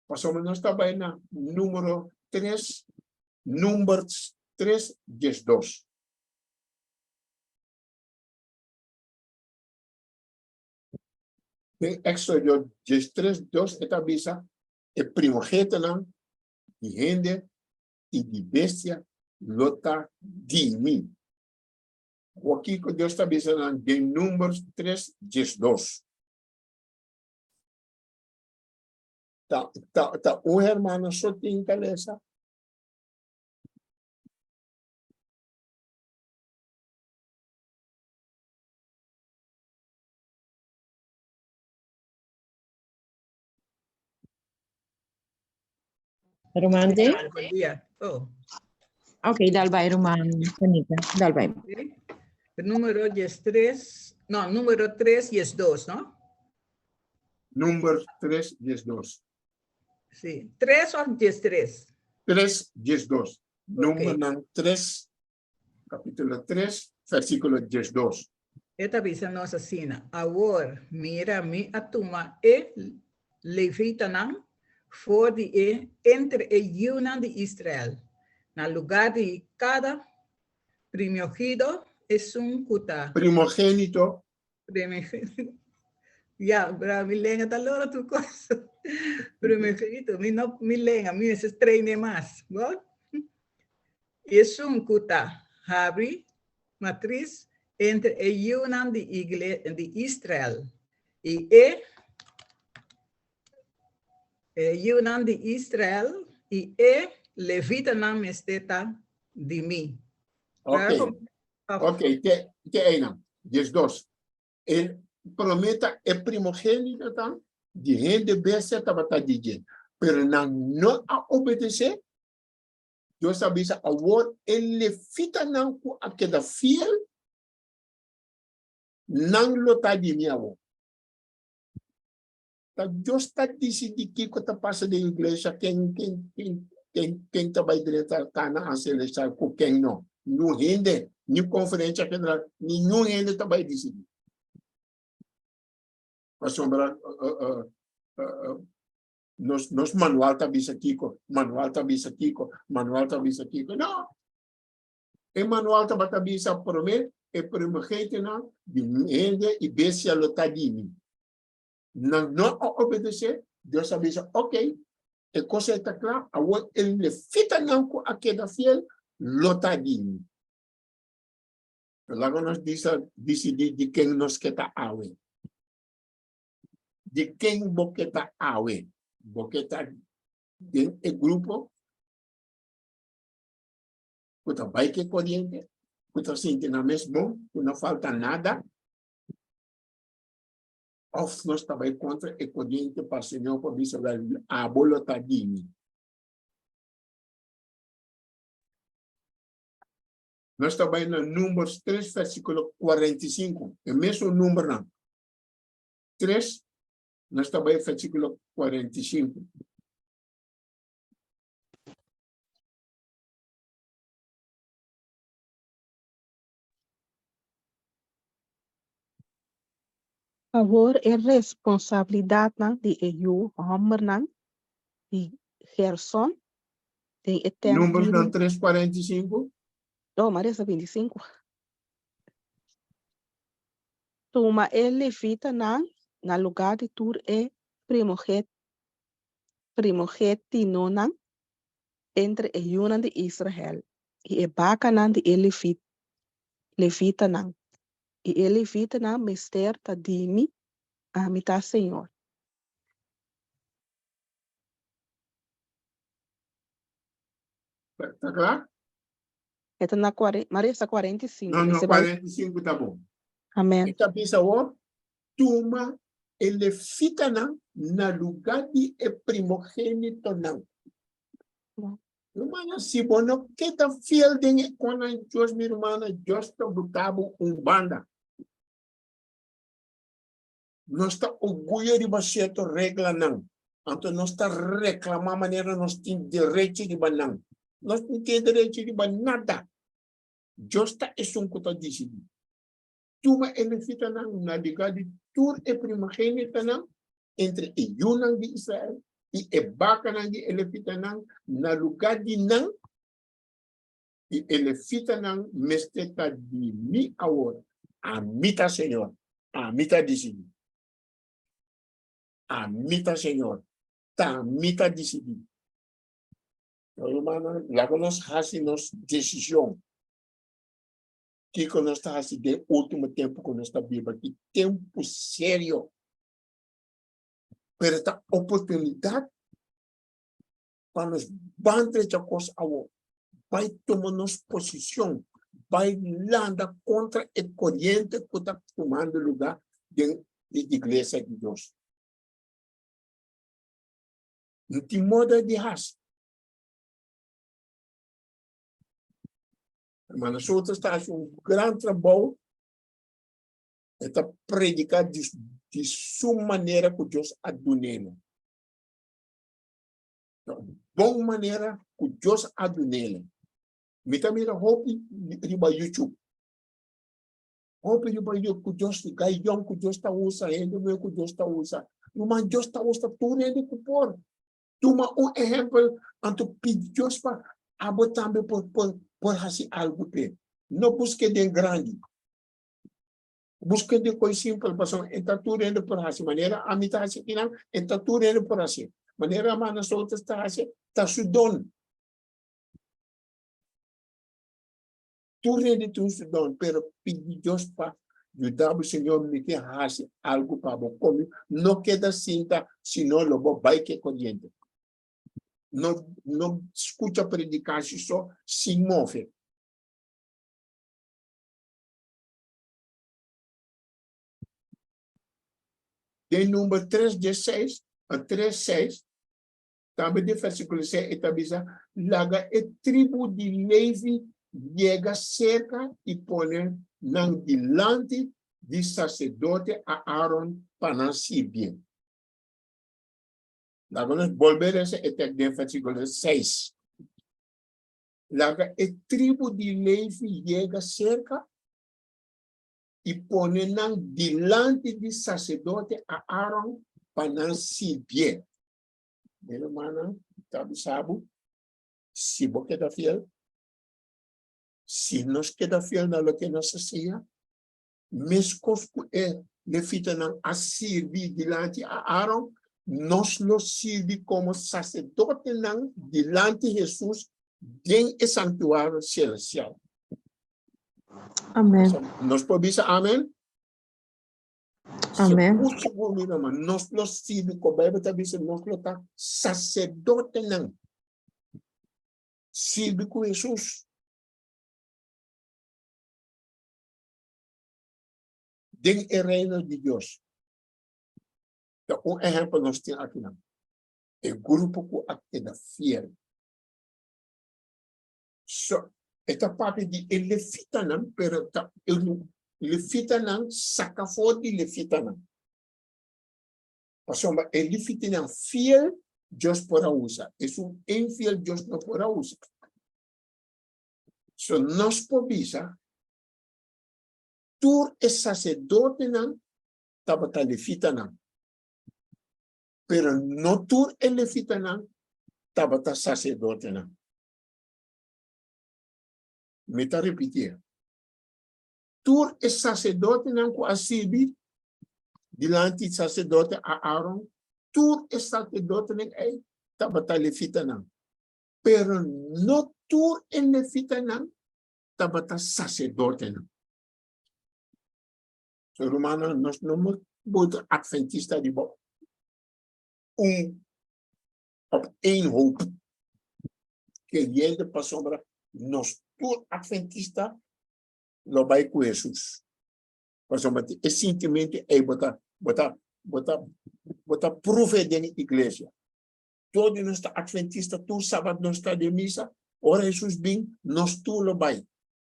Mas nós também na número 3, Números 3, 12. Em Éxodo 13, 2, esta bisa é primogênito de gente e de bestia, lota de mim. O aqui que Deus está dizendo em Números 3, 12. Tá, um irmão só tem interessa. Romande? Oh. Ok, dal vai Roman. Bonita, dal vai. Okay. El número 3, no, número 3 y es 2, ¿no? Números 3, 12. Sí, 3 o 3. 3, 12. Okay. Número 3, capítulo 3, versículo 12. Esta visa nos asina. Ahora, mira mi atuma e levitanan for de entre el una de Israel. Na lugar de cada primogênito es un kuta. Primogênito. Ya, pero mi lenga está loca tu cosa. Primogênito, mi lenga, mi es treine más. ¿No? Es un kuta. Habri, matriz, entre Yunan de Israel y Yunan de Israel y levita nam esteta de mí. Ok, que é não? Diz dois. Ele prometa é primogênito, tá? De rende besta estava tá dizendo. Pero não a obedecer, Deus sabia a word ele fita não com aquela fiel não lota de minha avó. Tá Deus está decidindo que está passando na igreja quem trabalha direto tá na seleção com quem não. Não rende, nem conferência general, nenhum rende trabalha decidir. Assombrar nos manual tá bisa kiko, manual tá bisa kiko, manual tá bisa kiko. Não. E manual tá bata bisa promet e primogênito não de rende e bestia lotadimi. Não obedecer, Deus avisa, ok, e coisa está clara, agora ele fita não com aquela fiel lotadinho. Logo nós decidir de quem nós quer estar awe. De quem você está awe. Você está dentro do grupo, você está bem que corrente, você está sentindo mesmo, não falta nada. Of nós também contra o corrente para o Senhor para dizer a bola está dini. Nós também no Números 3, versículo 45. O mesmo número não. 3, nós também versículo 45. Favor é responsabilidade de EU, Homer, de Gerson, de Eterno. Números não 3, 45. Oh, mas essa 25. Toma ele fita na lugar de tur e primogênito entre a Yunan de Israel e a Bacanan de Levita nan. E ele fita na mister tadimi a mitad Senhor. Está claro? Esta na Maria está 45. Não, 45 tá bom. Amém. Esta pensa, ó, toma ele fita na lugar de primogênito não. Irmã, se bom, não que tá fiel de quando Deus, minha irmã, Deus está botando banda. Nós está orgulho de baixar regra não. Então nós está reclamar maneira nós tem direito de banão. Nós não tem direito de nada. Deus está que está decidindo. Tuma ele fita na lugar de tur e primogênito não entre o Yunan de Israel e o Bacanan de ele fita na lugar de não e ele fita mesteta de mi agora. A mita Senhor, a mita decidir. A mita Senhor, a mita decidir. Irmão, lá nós fazemos decisão. Que nós está fazendo de último tempo com nossa Bíblia, que tempo sério. Para esta oportunidade para nós banter a coisa vai tomar nossa posição, vai andar contra a corrente que está tomando lugar dentro da igreja de Deus. Não tem modo de raça. Mas nós outros estamos fazendo grande trabalho para predicar de sua maneira que Deus adunela. Boa maneira que Deus adunela. Me também hope riba YouTube. Hope riba YouTube que Deus gaião que Deus está usando, meu que Deus está usando. Mas Deus está usando tudo ele que por. Toma exemplo anto pedir Deus para abotar por fazer algo para. Não busque de grande. Busque de coisa simples, para então tudo indo por essa maneira, a mitad assim que não, então tudo indo por assim. Maneira mas nós outros está assim, está sudon. tú ready to don, pero pidi Dios para ayudar al Señor me que hace algo para vos comer. No queda cinta, sino lo vos vai que corriente. No escucha predicar só sin mover. De número 3:16 a 3:6, também de versículo 6, establece, laga e tribo de Levi llega cerca e põe nan dilante de sacerdote a Aaron para não se bem. Vamos volver a esse de versículo 6. Laga e tribo de Levi llega cerca e põe nan dilante de sacerdote a Aaron para não se bem. Meu irmão, sabe, se você queda fiel, se nós queda fiel na lo que nós hacía, mesmo que le fitan a servir delante a Aaron, nós lo sirve como sacerdote delante de Jesus en el santuario celestial. Amém. Nós podemos dizer amém? Amém. Nós lo sirve, como a Bíblia está dizendo, nós lo está sacerdote sirve com Jesus. Den el reino de Dios. Un ejemplo nos tiene aquí. El grupo que actúa fiel. So, esta parte de el lefitanan, pero el lefitanan saca fuera de lefitanan. Pasó, el lefitanan fiel, Dios podrá usar. Es un infiel, Dios no podrá usar. So, nos podemos tur es sacerdote tabata lefitanan. Pero no tur el lefitanan tabata sacerdote Me está repitiendo. Tur es sacerdote ku asibi dilanti sacerdote a Aaron. Tur es sacerdote tabata lefitanan. Pero no tur el lefitanan tabata sacerdote So, Romano, nós não somos adventistas de op één hoop. Que yende para sombra, nós todos adventistas lo vai com Jesus. Para sombra, é simplesmente botar prove dentro da igreja. Todos nós adventistas, todo sábado nós está de missa, ora Jesus bem, nós tudo lo vai.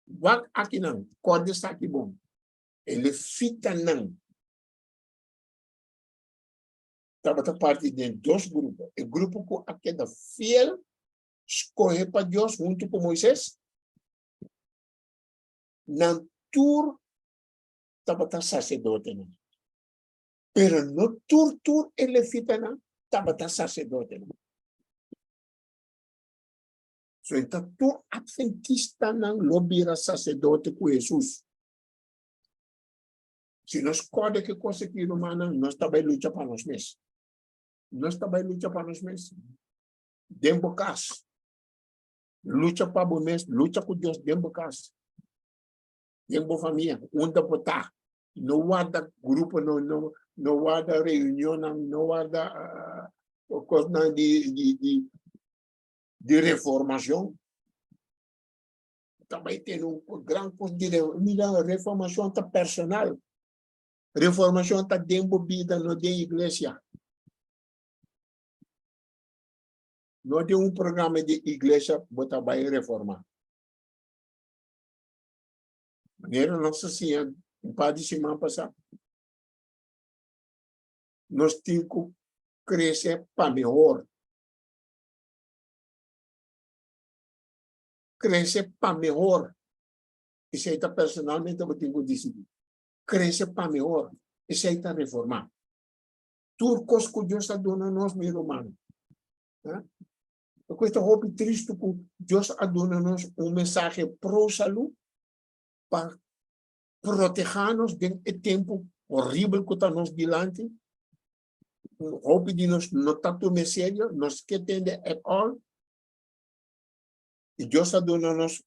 Wat aqui não, corda está aqui bom. Ele fita não. Estava parte de dois grupos. O grupo que aquela fiel escolhe para Deus junto com Moisés. Na tur estava sacerdote não. Pero no tur ele fita não estava sacerdote não. So então tu adventista não lobira sacerdote com Jesus. Se nós corda que coisa que humana, nós também luta para nós mesmos. Nós também luta para nós mesmos. Dentro casa. Luta para nós mesmos, luta com Deus dentro casa. Dentro família, onde botar. Não guarda grupo, não guarda reunião, não guarda coisa de reformação. Também tem grande coisa de reformação personal. Reformação está desenvolvida no da igreja. Não tem programa de igreja para vai reformar. Maneira nossa senhora, par de semana passada, nós temos que crescer para melhor. Crescer para melhor. Isso aí está personalmente eu tenho que decidir. Crescer para melhor. Isso aí está reformar. Tudo que Deus está dando a nós, meu irmão. Eu estou muito triste que Deus está dando a nós mensagem pro-saúde para proteger-nos do tempo horrível que está nos diante. Hope de nós não está tudo sério, nós que tende at all. E Deus está dando a nós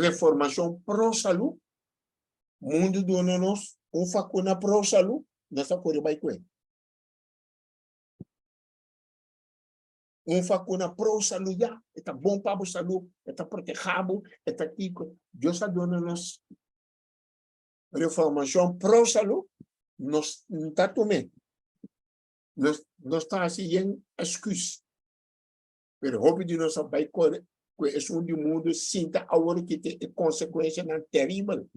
reformação pro-salud, mundo donos facuna pro-salud, nessa coisa vai com ele. Facuna pro-salud, já, está bom para a saúde, está protegido, está aqui. Deus está dando-nos reformação pro-salud, nós não está tomando. Nós está assim em excuse. Mas hope de nós vai com é um mundo sinta agora que tem consequência terrível.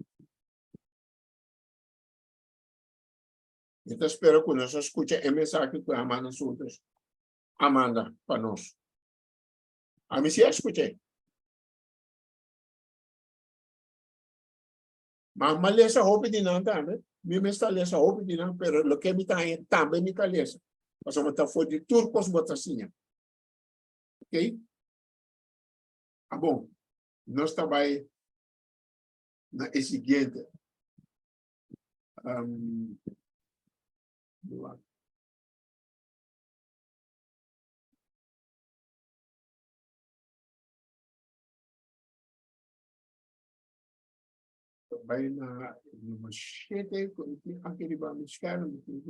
Então espero que nós escute a mensagem que a Amanda outros. Amanda para nós. A mim se escute. Mas lesa hope de não também. Me está lesa hope de não, pero lo que me está aí também me está lesa. Nós vamos estar fora de turcos botacinha. Ok? Ah, bom. Nós também na seguinte. Também na machete, aquele vamos buscar,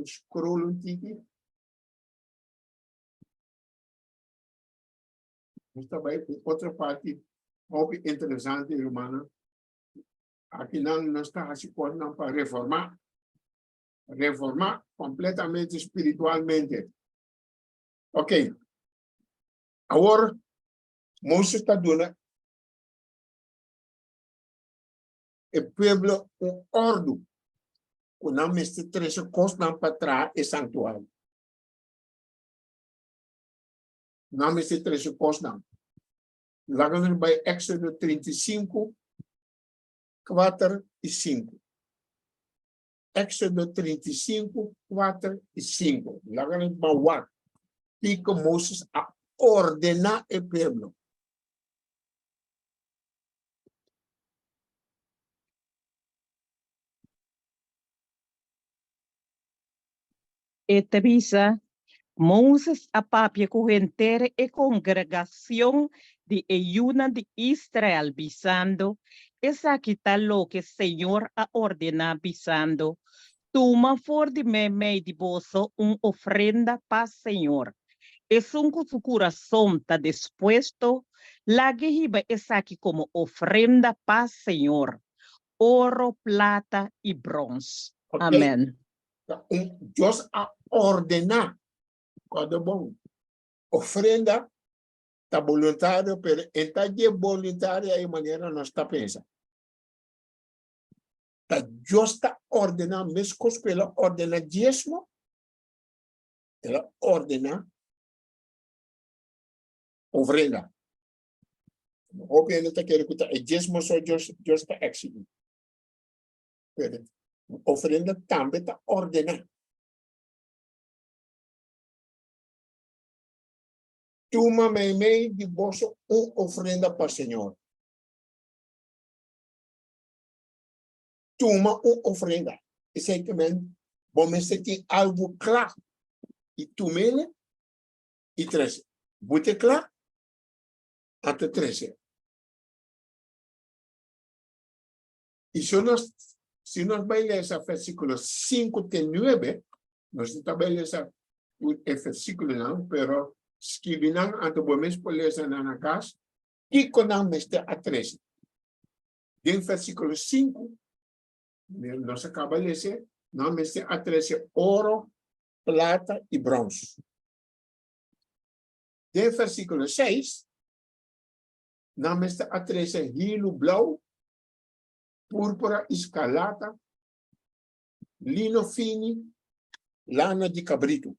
scroll um tique. Mas também outra parte muito interessante, irmã. Aqui não está se pode não para reformar completamente espiritualmente. Ok. Agora, Moisés está dando o povo ordem que não me se treze coisas para trás e santuário. Não me se treze coisas não. Lá no Éxodo 35, 4 e 5. Éxodo 35, 4 e 5. Lá no Bauá, e que Moisés a ordenar o povo. Etebisa, Moses apapia correntere e congregação de Eyuna de Israel bisando, essa que está lo que Senhor a ordenar bisando, toma for de me de bolso ofrenda para Senhor. Es su corazón está dispuesto, la guijiba es aquí como ofrenda para Señor, oro, plata y bronce. Okay? Amén. Dios a ordenar cada bom. Ofrenda está voluntário, pero está de voluntária de maneira não está pensando. Dios está ordenando, mesmo que ela ordena dízimo, ela ordena ofrenda. Obviamente que o dízimo só Deus está executando. Pero ofrenda também está ordenando. Toma meio de bolso ofrenda para o Senhor. Toma ofrenda. Isso aí também, vamos ter algo claro. E toma ele e traz. Bote claro, até traz. E se nós vamos ler esse versículo 5 e 9, nós também ler esse versículo não, pero escreverão ante vamos ler na casa, e quando nós a 13. Em versículo 5, nós acabamos de ler, nós a 13 ouro, plata e bronze. Em versículo 6, nós a 13 hilo blau, púrpura escarlata, lino fino, lana de cabrito.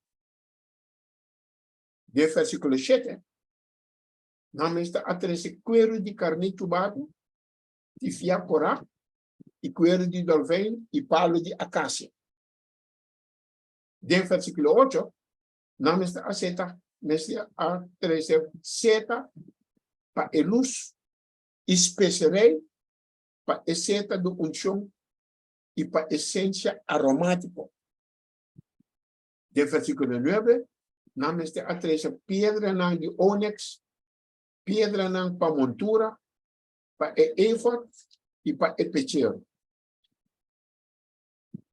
De versículo 7, nós a 13 cuero de carneiro tubado, de fiacorá, e cuero de dolven e palo de acácia. De versículo 8, nós a seta, a 13 seta para a luz, especiarei para a seta do unção e para a essência aromática. De versículo 9, nós a 13 pedra de ônix, pedra para montura, para efort e para pecheiro.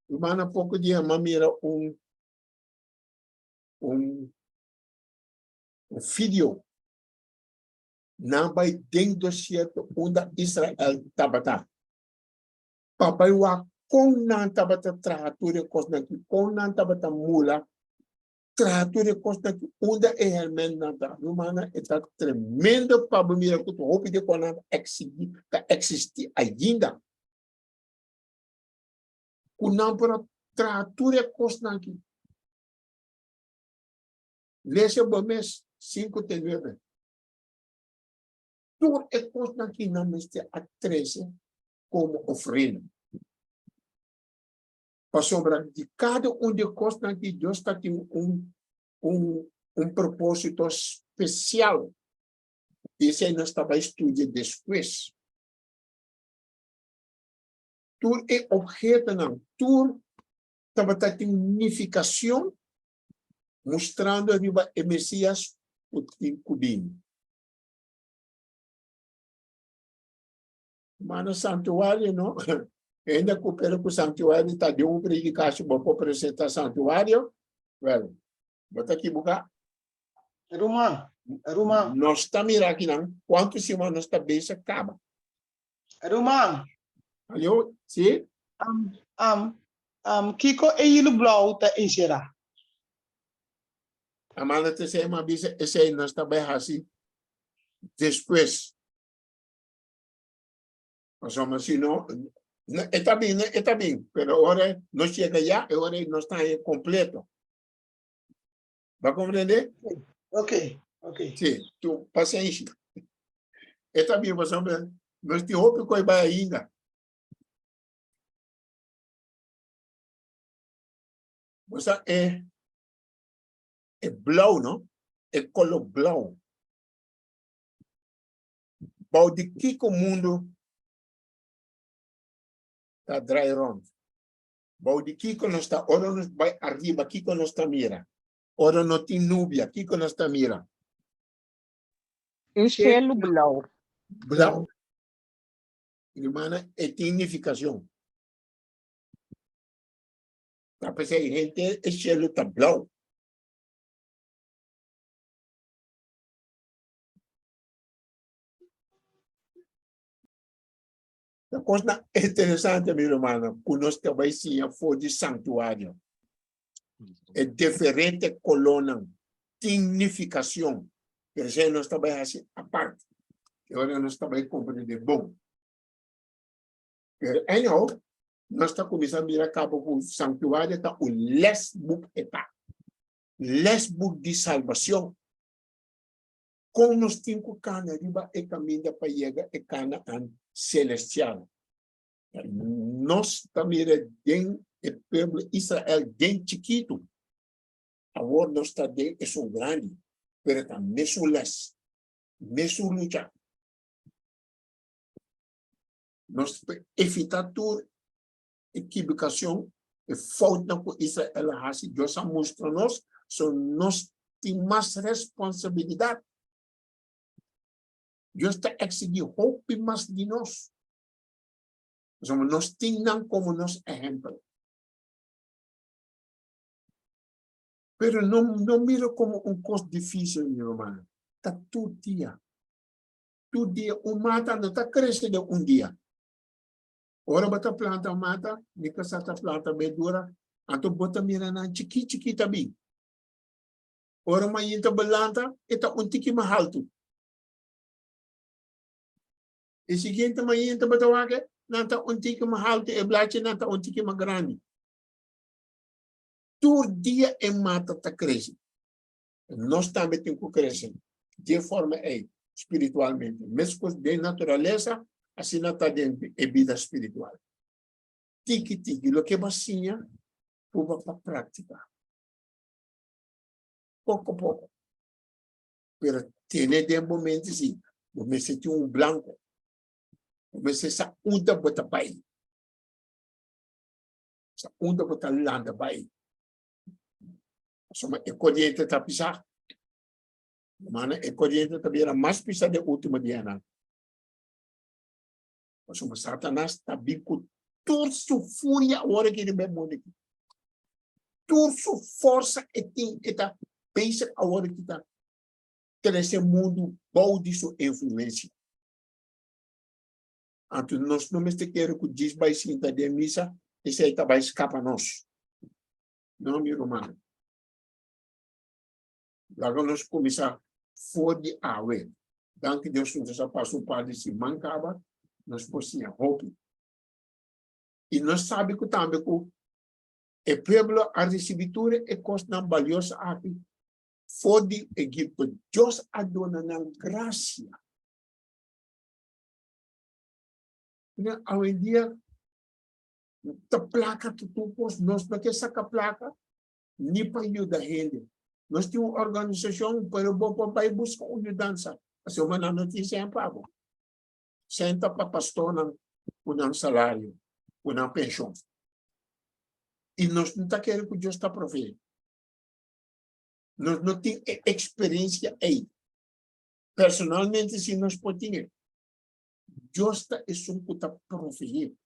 Humana pouco dia mamira um vídeo na vai dentro do certo onde Israel tabata. Papai wa kung nan tabata trature kosna ki kung nan tabata mula trature kosna ki onde helmen nada. Humana está tremendo para mira que tu hope de quando existe ainda. Kunam para trature kosna ki. Lees o mes 5:9. Tudo é coisa que não me a 13 como ofrenda. Para sobrar de cada de coisas que Deus está tendo propósito especial. Esse aí nós estava estudando depois. Tudo é objeto, não. Tudo estava tendo unificação, mostrando arriba o Messias o Tincubim. Mas no santuário, não? Ainda coopera com o santuário, está de predicação para apresentar santuário. Well, bota aqui, buka. Rumah. Nós estamos mirando aqui, não? Quantos semanas está bem, acaba. Rumah. Alô? Sim? Kiko ilu blau ta insera. A mala te sei, mas esse aí nós está bem assim. Depois. Nós vamos assim, não? Está bem, está bem. Mas agora não chega já, agora não está completo. Vai compreender? Ok. Sim, tu paciência. Está bem, mas nós te roupa que vai ainda. Você é blauw, não? É color blauw. Bom, de que o mundo está dry round? Bom, de que nós está, ora nós vai arriba, que nós está mira. Ora não tem núbia, que nós está mira. Enchê-lo blau. Blau. Irmã, é significação. Tá pensando, gente, é cielo tá blau. A coisa interessante, meu irmão, que nós também sim for de santuário. É diferente coluna, significação. Quer dizer, nós também assim, a parte. Agora nós também compreender bom. Anyhow, nós estamos começando a mirar cabo com o santuário, tá o lesbook etá. Lesbook de salvação. Como nós temos que cana riba e caminho para chegar e cana celestial. Nós também tem o povo de Israel bem chiquito. Agora nós está bem é so grande, pero está mesmo mesmo luta. Nós evitar toda equivocação e falta que Israel faz. Deus mostra nós, nós temos mais responsabilidade. Deus está exigindo hope mais de nós. Nós temos como nosso exemplo. Pero não mira como coisa difícil, meu irmão. Está todo dia. Todo dia, mata não está crescendo dia. Ora, bota planta mata, nica sata planta bem dura, anto bota mira na chiquita bem. Ora, mayinta belanta, eta tiki mahalto. E seguinte, mayinta batawake, nanta tiki mahalto, e blache nanta tiki magrande. Todo dia é mata tá crescendo. Nós também temos que crescer de forma espiritualmente. Mesmo coisa de natureza, assim não está dentro de vida espiritual. Tiki, o que você pode para prática. Pouco a pouco. Pero tiene de momento assim, você tem branco, você sa unda bota bai. Sa unda bota landa bai. Soma corriente tá pisar. Mana corriente tá vira mais pisar de última dia na. Mas Satanás está bem com toda sua fúria a hora que ele vai morrer. Toda sua força está pensa a hora que está esse mundo bom de sua influência. Então, nós não queremos que diz vai se de missa, esse aí vai escapar nós. Não, meu irmão. Logo nós começar fora de água. Então, que Deus nos passou para se mancava, nós possíamos roupa. E nós sabemos que também que o povo a recebitura é coisa valiosa aqui. Fora de Egito, Deus a dona na graça. Hoje em dia, a placa que tu pôs, nós não queremos sacar placa, nem para ajudar a gente. Nós temos uma organização para buscar uma mudança. A semana notícia é pago. Senta para pastor um salário, uma pensão. E nós não queremos que Deus está provendo. Nós não temos experiência aí. Personalmente, se nós podemos, Deus está provendo.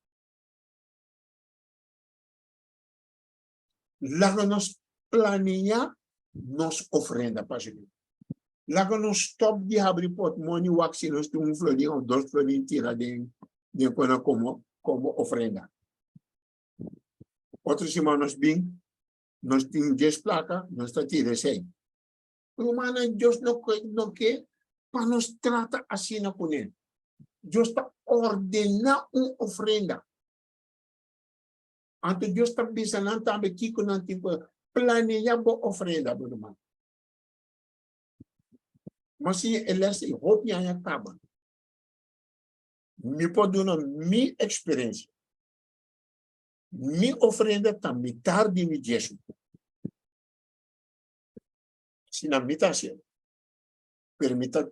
Lá nós planear nos ofrenda para Jesus. Lá nós stop de abrir portmônio, o se nós temos um florinho ou dois florinhos tira de como ofrenda. Outra semana nós temos 10 placas, nós está tirando 100. Mas Deus não quer para nos tratar assim com ele. Deus está ordenando uma ofrenda. Então Deus está pensando também que não tem planejar uma ofrenda, meu irmão. Mas se ele é assim, roupa aí acaba. Me pode dar minha experiência. Minha ofrenda está metade de minha dízimo. Se não metade, permita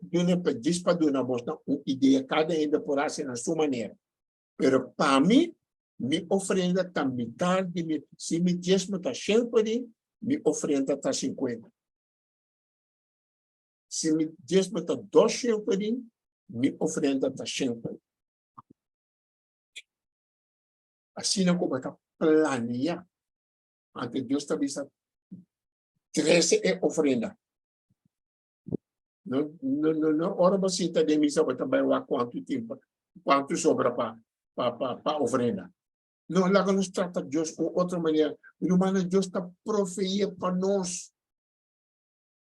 diz para dar uma ideia cada ainda por assim na sua maneira. Pero para mim, minha ofrenda está metade de minha. Se minha dízimo está 100, minha ofrenda está 50. Se minha dízimo está 200, minha ofrenda está 100. Assim como está planear. Ante Deus está vista 13 é ofrenda. Não, ora você está de missa para trabalhar quanto tempo, quanto sobra para ofrenda. Não, lá nos trata Deus com outra maneira. Humana, Deus está profeia para nós.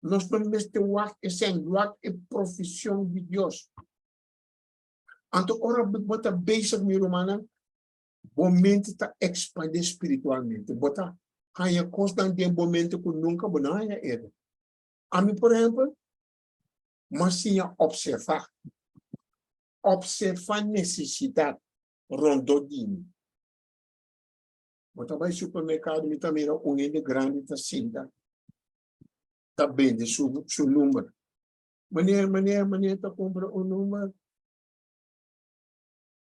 Nós temos que é profissão de Deus. Então, ora, bota beijo, minha humana, momento está expandir espiritualmente. Bota, há constante momento que nunca não há ele. A mim, por exemplo, mas sim observar necessidade rondodinho. Bota vai supermercado, me também um ende grande está cinta. Está bem de seu número. Maneira está compra o número.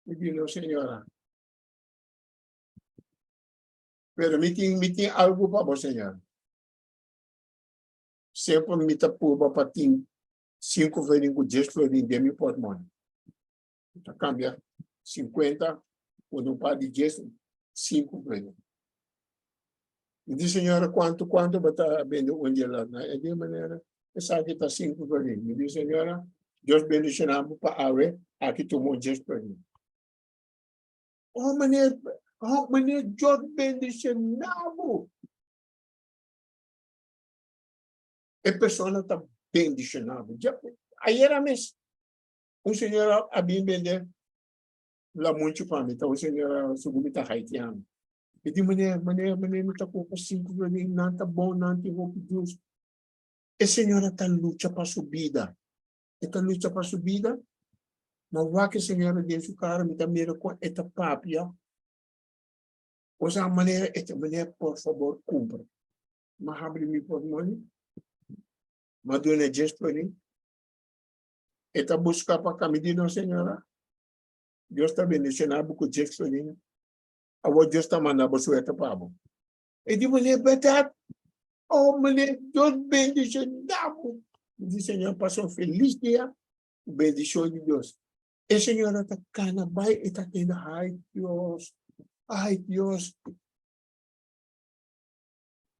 Me diz, senhora. Pero me tem algo para você, senhora. Sempre me está por para ter 5 vezes com 10 florinhos de meu portmônio. Então, cambia 50, quando par de 10, 5 vezes. Me diz, senhora, quanto vai estar vendo onde ela está? É de maneira, essa aqui está 5 florinhos. Me diz, senhora, Deus bendicionamos para a área, aqui tomou 10 florinhos. Oh, maneira, Deus bendicionamos. A pessoa está bendicionada. Aí era mesmo. Um senhor havia vender lá muito para mim. Então, o senhor segundo está haitiano. E de maneira, não está com 5 vezes, não está bom, não tem roupa de Deus. A senhora está luta para a subida. Está luta para a subida. Mas o que a senhora diz, o cara me está mirando com esta papia. Essa maneira, por favor, cumpra. Mas abre-me por mim. Mas dona Deus por mim. Está buscando para caminhar, senhora. Deus está bendicionando com Deus por mim. Agora Deus está mandando você esta papo. E de maneira verdade. Oh, maneira, Deus bendicionamos. Diz, Senhor, passou um feliz dia. O bendição de Deus. El Señor está canabay, está diciendo, ay Dios.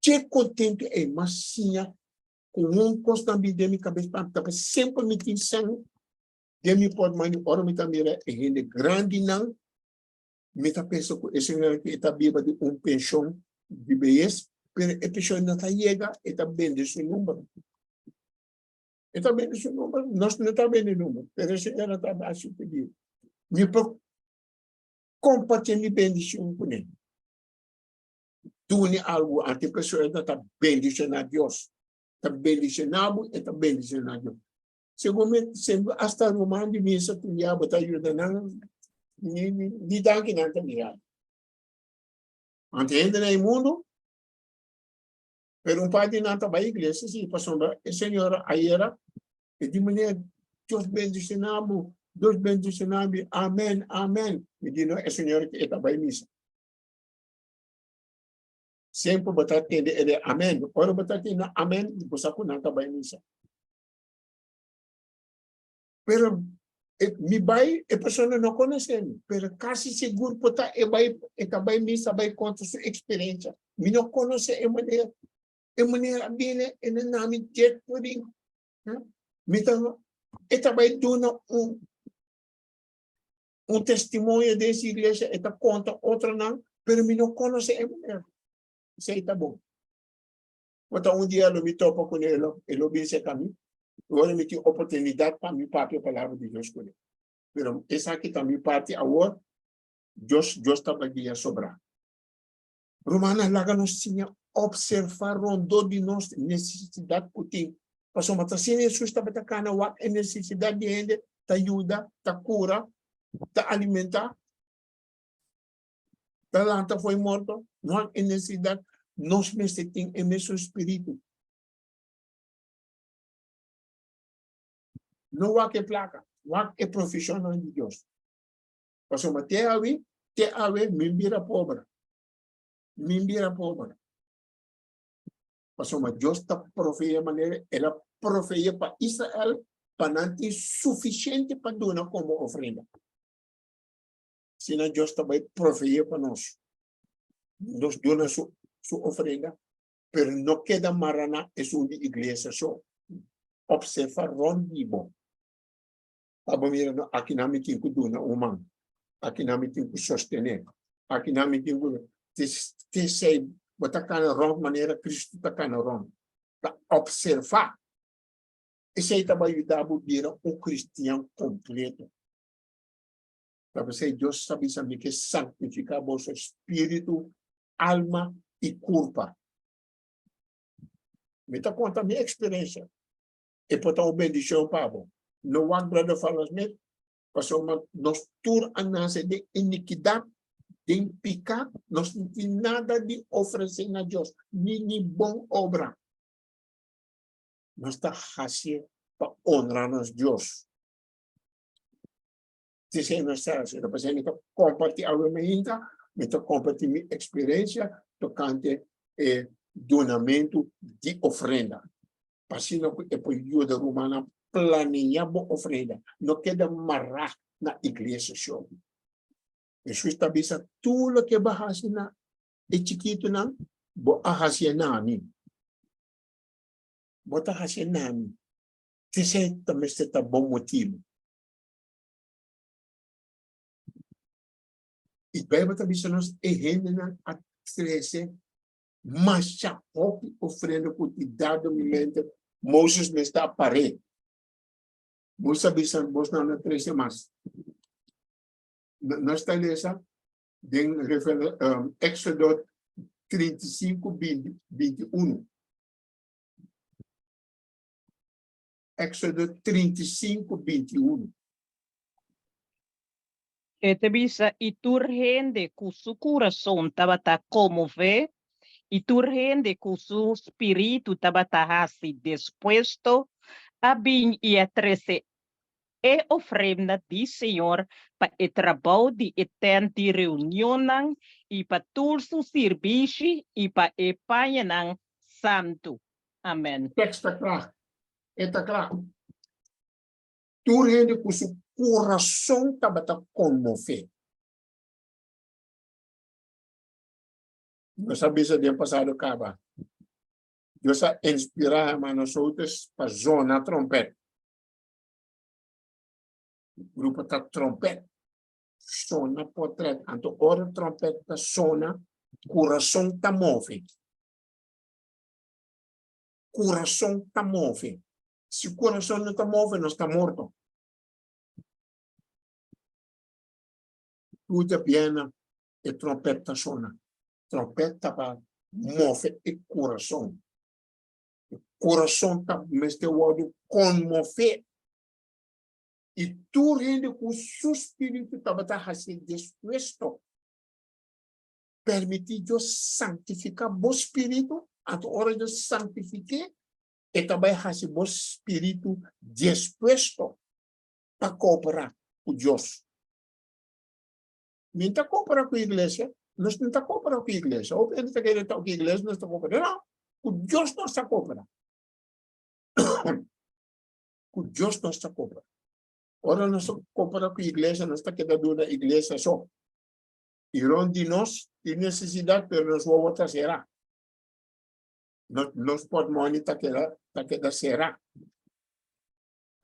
Qué contento es más com constante de minha cabeça para sempre me pensando de mi pode mani ora me também é gente grande não me tá pensando que esse não que está viva de pensão de BS pero a pessoa não tá chega está bem de seu número está bem de seu número nós não está bem de número pero esse era tá baixo pedido me pro compartilhar bem de seu número tu nem algo ante pessoa está bem de seu Deus está bem de seu nabo está bem de seu Deus Segundo, sempre hasta rumah di misa tu ya batayo na nang ni daki na niya. Ante na mundo, pero parte na ba igreja si pasomba, el Señor ayer e di maneira Dios bendicionamos, Dios bendicionamos, amén, amén. Me dijo el Señor que está ba misa. Sempre batate de amén. Ora batate na amén, pues ako na ba misa. Pero mi bai e persona não conhecendo, pero quase seguro pota e vai missa vai conta sua experiência. Me não conhece e maneira bem e na nome de pudim. Me tá vai dando testemunho dessa igreja e tá conta outra não, pero me não conhece e maneira. Isso aí tá bom. Então dia eu me topo com ele bem se caminho. Agora me tive oportunidade para me parar a palavra de Deus com ele. Pero essa aqui também parte agora, Deus estava aqui a sobrar. Romana laga nos tinha observar rondou de nossa necessidade por ti. Passou uma tacinha Jesus estava atacando a necessidade de gente, te ajuda, te cura, te alimentar. Talanta foi morto, não há necessidade, nós necessitamos em nosso espírito. Não há que placa, não há que profissional de Deus. Passou uma te ave, mimbira pobre. Passou uma Deus está profeia maneira, ela profeia para Israel, para não ter suficiente para doar como oferenda. Senão Deus também profeia para nós. Nós doamos sua oferenda, pero não queda marana, é sua igreja só. Observa rondibo. Aqui não me tem que doar humano. Aqui não me tem que sostener. Aqui não me tem que sei, botar cana rom maneira Cristo tá cana rom. Para observar. Isso aí também ajudar a virar cristiano completo. Para você, Deus sabe que santificar vosso espírito, alma e corpo. Me está contando a minha experiência. E botar uma bendição para você. Não há brother falas me, passou uma nós tur a nascer de iniquidade, de pecado, nós não tem nada de oferecer a Deus, nem bom obra. Nós está fazendo para honrar a Deus. Se é nossa, se você me compartilhar a me compartilhar minha experiência tocante donamento de ofrenda. Passino é por ajuda romana planear a ofrenda, não queda marrar na igreja show. Jesus está dizendo tudo que vai fazer na é chiquito não, vou fazer nami. Bota fazer nami. Se também está bom motivo. E Bíblia está dizendo é renda a crescer, mas já pouco ofrenda quantidade do momento Moses me está a parar. Você bisa bos na 13 mais. Nós está lendo em Éxodo 35, 21. Éxodo 35, 21. Este bisa y tu rende con su corazón tabata como ve y tu rende con su espíritu tabata así dispuesto a bin y a 13 e ofrenda di Senhor para o trabalho de etente reunião e para todo o serviço e para o Pai Santo. Amém. Texto está claro. Está claro. Tu rende com seu coração tabata comover. Nós sabemos que passado acaba. Deus inspirar nós outros para zona trompet. O grupo tá trompet. Sona portret. Anto hora trompet tá sona, coração tá move. Coração tá move. Se o coração não tá move, nós tá morto. Tudo bem, e trompet tá sona. Trompet tá para move e coração. Coração tá, mas te word comover. E tu rende com o seu espírito tabata assim disposto. Permitir Deus santificar o espírito, a hora de santificar, e também assim o espírito disposto para cooperar com Deus. Não está cooperando com a igreja, nós não está cooperando com a igreja. Ou ele está querendo com a igreja, nós está cooperando. Não, com Deus não está cooperando. Com Deus não está cooperando. Ora, nós comparamos com a igreja, nós estamos querendo da igreja só. E onde nós tem necessidade, mas nós vamos outra será. Nós podemos estar querendo será.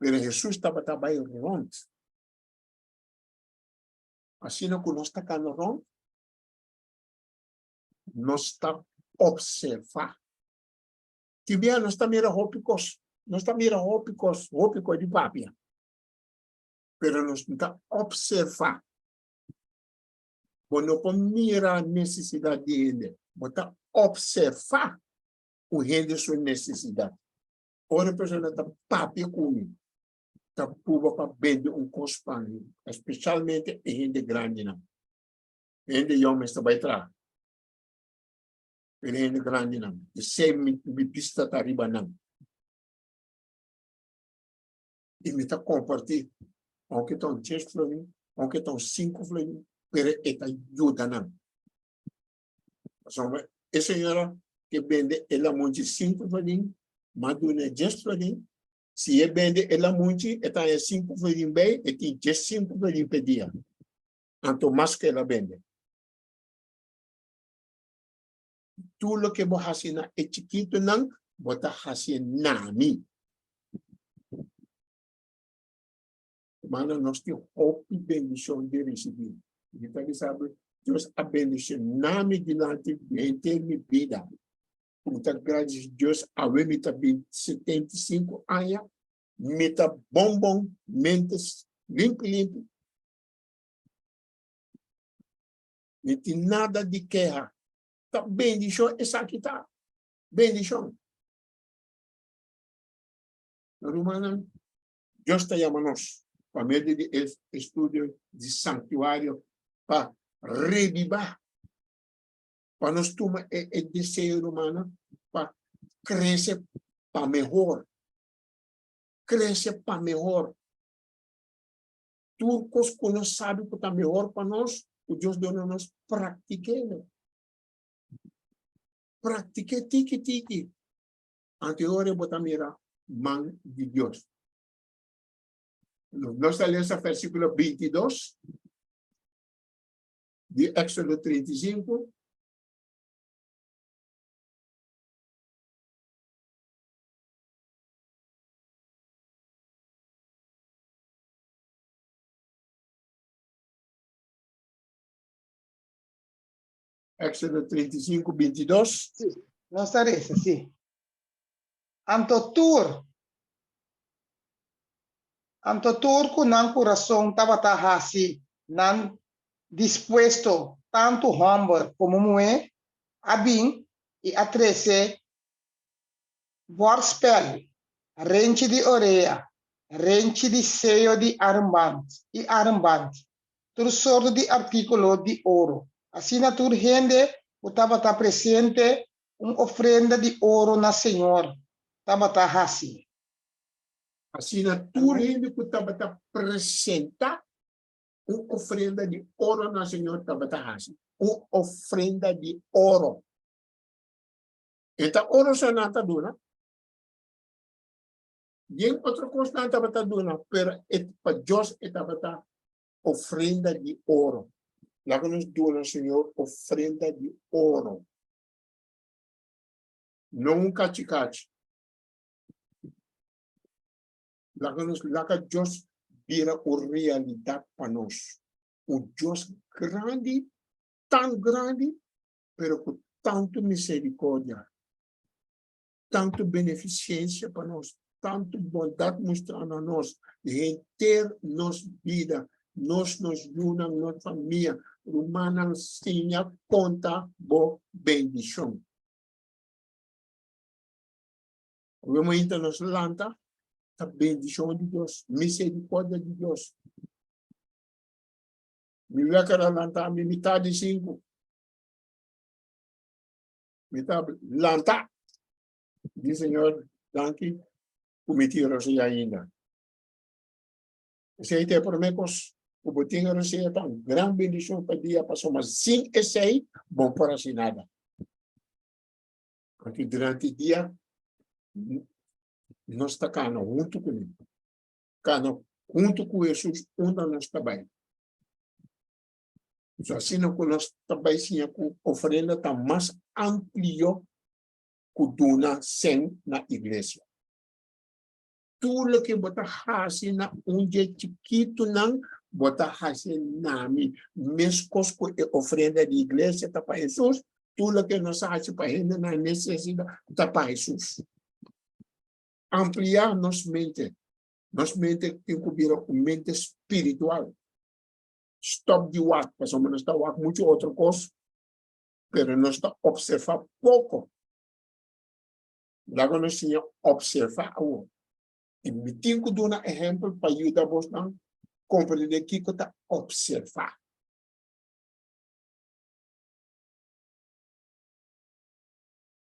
Mas Jesus estava trabalhando rond. Assim, quando nós estamos rond, nós estamos observando. Também nós estamos mirando rópicos. Nós estamos mirando rópicos de papia. Pero nós estamos observando. Quando nós mirar a necessidade dele, nós estamos observando o rende sua necessidade. Ora, a pessoa está papia comigo. Está puba para vender cospanho, especialmente em rende grande. Rende homem está vai trás. Rende grande. E sempre me pista está riba não. E me está compartilhando. Aunque estão 10 florins, aunque estão 5 florins, pero está ajuda não. A senhora que vende ela monte 5 florins, mas do 10 florins, se é vende ela monte, está 5 florins bem, e tem 5 florins por dia. Anto mais que ela vende. Tudo que você faz é chiquito não, você faz nami. Mas nós temos a bendição de receber. Então, sabe, Deus abençoe nome diante de minha vida. Então, graças a Deus, a mim está 75 anos, me está bom, mentes limpo. Não tem nada de queja. Tá bendição, essa aqui tá. Bendição. Romana, Deus está chamando nós. Para meio de estudo de Santuario, para revivar, para nós tomar o desejo humano, para crescer para melhor. Crescer para melhor. Tudo que nós sabemos que está melhor para nós, o Deus deu nós pratiquemos. Pratique tiki. Anterior, botar mira, mão de Deus. Nós lemos o versículo 22 de Éxodo 35. Éxodo 35, 22. Sì, non saresse, sì. Anto tur con nan coração tabata hasi, nan dispuesto tanto humble como moe, abin e atrese vorspel, rente de orelha, rente de seio de armband, tudo sorto de artículo de ouro. Assim na tur rende, o tabata presente ofrenda de ouro na Senhor, tabata hasi. Assim, tu rende que tabata apresenta ofrenda de ouro na Senhor tabata hasi. Ofrenda de ouro. Então, ouro só nada dura. Bien outra coisa não estava dando, pero para Deus estava ofrenda de ouro. Lá que nós damos, Senhor, ofrenda de ouro. Não um cachicate. Lá que Deus vira a realidade para nós. O Deus grande, tão grande, pero com tanto misericórdia, tanto beneficência para nós, tanto bondade mostrando a nós, de ter nossa vida, nos unam, nossa família, humana, sinha, conta, boa bendição. O momento nos lanta, a bendição de Deus, misericórdia de Deus. Me vê que ela lanta a metade de 5. Metade, lanta. Diz Senhor, danke, cometiram-se ainda. Você tem promessas, o botinho recebe uma grande bendição para dia passou, mas sem esse aí, bom para assim nada. Porque durante o dia, nós estamos junto com ele. Junto com Jesus, onde nós estamos. Assim, nós estamos com oferenda está mais amplo que dona sem na igreja. Tudo que você faz na chiquito não você faz na mim. Mesmo que a oferenda de igreja está para Jesus, tudo que nós fazemos para ele na necessidade está para Jesus. Ampliar nossa mente tem que vir uma mente espiritual. Stop de work, porque nós estamos work muito outra coisa, mas nós estamos observando pouco. Lá nós temos observar algo. E me tenho que dar um exemplo para ajudar você a compreender o que está observar.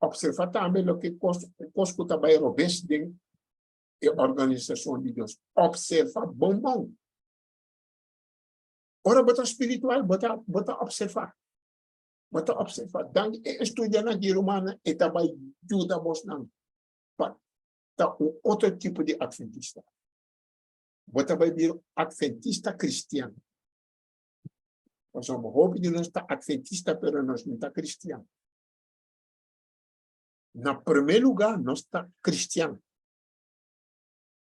Observar também o que costa trabalhar o bem dentro da organização de Deus. Observar bom. Ora, bota espiritual, bota observar. Bota observar. Dan estudar na Romana e também ajuda você para outro tipo de adventista. Bota vai vir adventista cristiano. Nós somos roupa de nós está adventista, pero nós não está cristiano. Na primeiro lugar, nós está cristiano.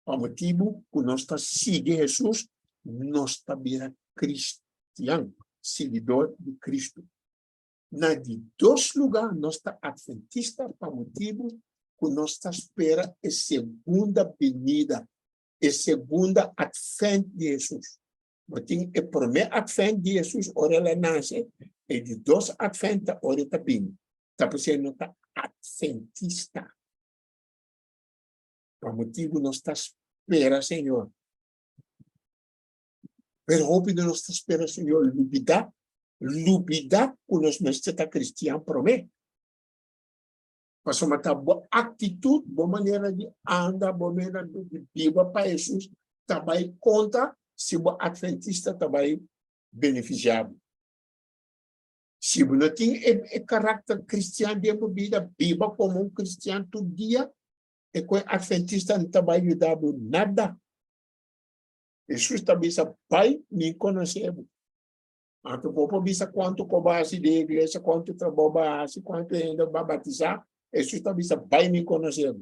Por motivo que nós está seguindo Jesus, nós está vira cristiano, seguidor de Cristo. Na de dois lugares, nós está adventista, por motivo que nós está espera a segunda venida, a segunda advento de Jesus. Mas tem o primeiro advento de Jesus, ora ela nasce, e de dois adventos, ora está bem. Está por ser não está adventista. Por motivo nós está espera, Senhor. Pero rápido nós está espera, Senhor, lubida, que nós está cristiano promete. Mas uma boa atitude, boa maneira de andar, boa maneira de viver para Jesus, também conta se o adventista também beneficiado. Se você não tem o caráter cristiano de vida, viva como cristiano todo dia, e com adventista não vai ajudar nada. Jesus também vai me conhecer. Então, vou ver quanto cobase de igreja, quanto trabalho, quanto ainda vai batizar. Jesus também vai me conhecer.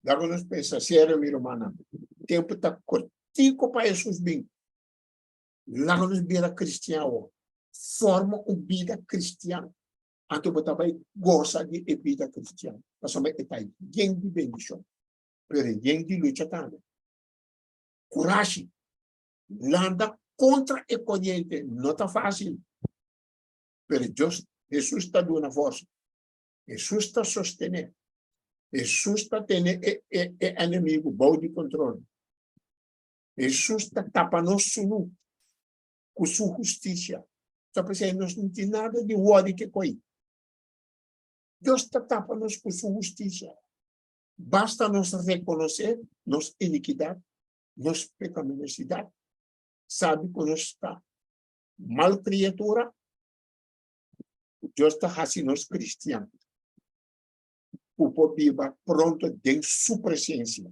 Daí nós pensamos, sério, minha irmã, o tempo está curtinho para Jesus bem. Lá nós vira cristiano, forma uma vida cristã. Então, você vai gostar de vida cristã. Mas também está aí, de bendição. Mas de luta também. Coragem. Landa contra a corrente. Não está fácil. Mas Jesus está dando força. Jesus está sustentando. Jesus está tendo o inimigo bom de controle. Jesus está tapando sunu com sua justiça. Só para dizer, nós não temos nada de ódio que coi. Deus está tapando com sua justiça. Basta nós reconhecer nossa iniquidade, nossa pecaminosidade. Sabe que nós está mal criatura. Deus está fazendo nós cristianos. Cupo viva pronto en su presencia.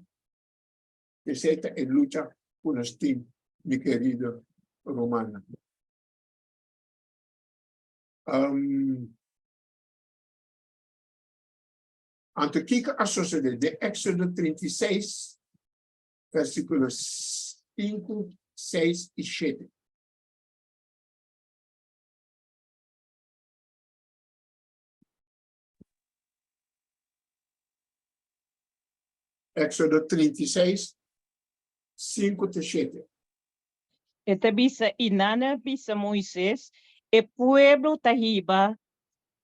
Que se está en lucha con los team, mi querido Romana. Antes que a sociedade de Éxodo 36, versículos 5, 6 y 7. Éxodo 36, 5 y 7. Esta bisa inana bisa Moisés, el pueblo tahiba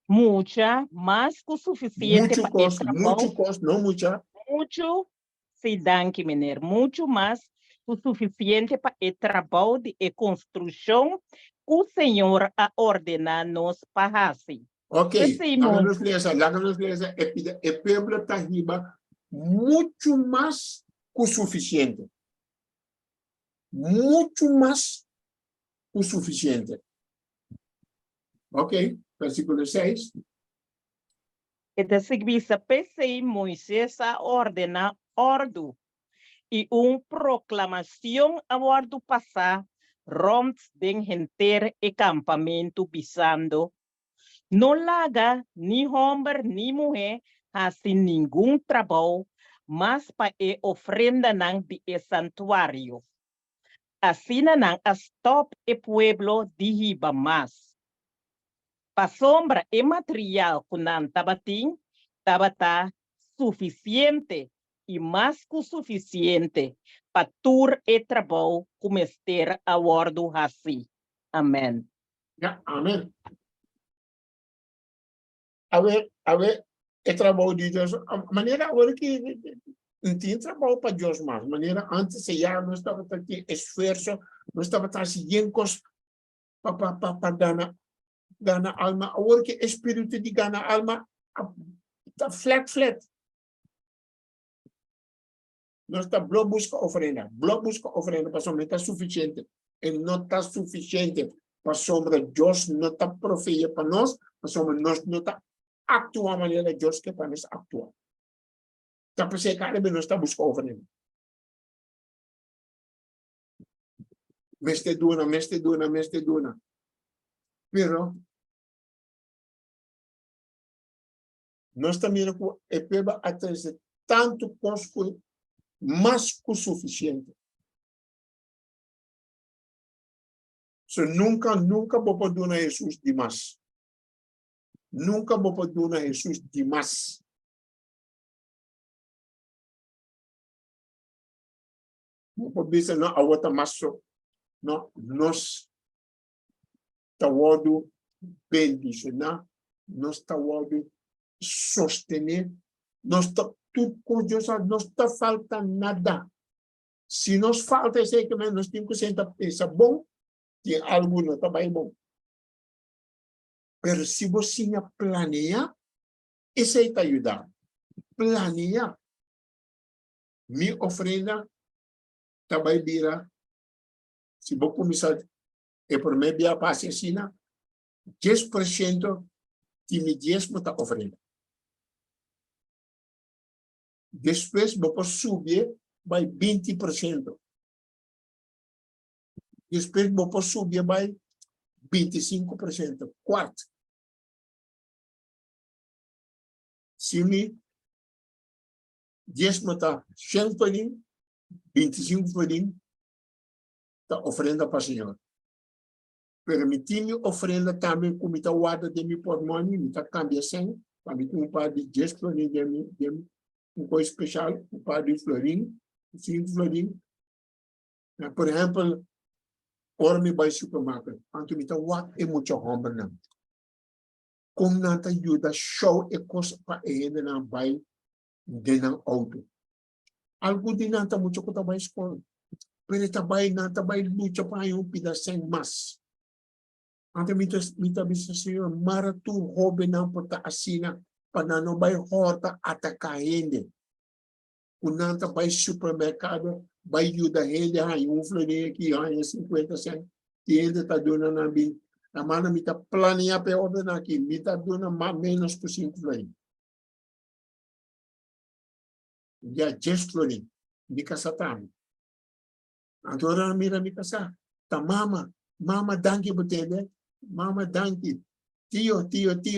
mucha, más que suficiente para el trabajo. Mucho cos, no mucha. Mucho, se dan que mener, mucho más que suficiente para el trabajo de construcción que o Senhor a ordenar-nos para fazer. Ok, háganos leer, el pueblo tahiba mucho más que suficiente. Mucho más que suficiente. Ok, versículo 6. Esta serviço pensei Moisés a ordenar ordo e proclamação a ordo passar rond den gente e campamento bisando. Não laga ni homem ni mulher assim nenhum trabalho, mas para a ofrenda não de santuário. Assim não as top e pueblo de riba mais. Para sombra e material que não estava suficiente e mais que suficiente para tur e trabalho como ester a bordo assim. Amém. Ya, amén. A ver, el trabajo de Dios, manera ahora que no tiene trabajo para Dios más, manera antes ya no estaba tan esfuerzo, no estaba tan ciencos para gana alma, ahora que espíritu de gana alma, está flat. No está busca ofrenda para sombra está suficiente, y no está suficiente para sombra Dios no está profeta para nos, para sombra nos no está actua maneira Deus que para nós actuar. Tá para ser cara não está buscando ofrenda. Meste duna. Pero nós também é peba até tanto cosco mais que suficiente. So nunca vou poder a Jesus demais. Nunca vou poder a Jesus demais. Vou poder não a outra maço. Não, nós tá wado bendicionar, nós tá wado sostener, nós tá tudo com Deus, nós tá falta nada. Se nós falta esse que nós temos que sentar pensar bom, tem algo não tá bem bom. Mas se você planear, isso aí tá ajudar. Planear. Minha ofrenda tá bem virar. Se vou começar e por meio da paciência, 10% de mi diezmo está ofrenda. Depois vou subir vai 20%. Depois vou subir vai 25%. Quarto. Se mi diezmo está 100%, 25% está ofrenda para o Senhor. Permitir-me ofrenda também como está guarda de mi portmônio, me está cambia sem, para mim um par de 10 florim de um coisa especial, um par de florim, 5 florim. Por exemplo, ora me vai supermercado, anto me está guarda e muito homem não. Como não te ajuda, show e coisa para ele não vai dentro auto. Algo de não está muito que está vai escola, pero está vai não está vai luta para pedaço mais. Ante mita bisa siya maratu hobe na pata asina panano bay horta ataka hindi. Kunanta bay supermercado bay yuda hindi hay flore ki hay 50 cent. Tiende ta dona na bin. Amana mita plania pe order na ki mita dona ma menos que 5 flore. Ya gestually, di kasatan. Agora mira mi casa. Ta mama, mama danki butede. Mama danki. Tio,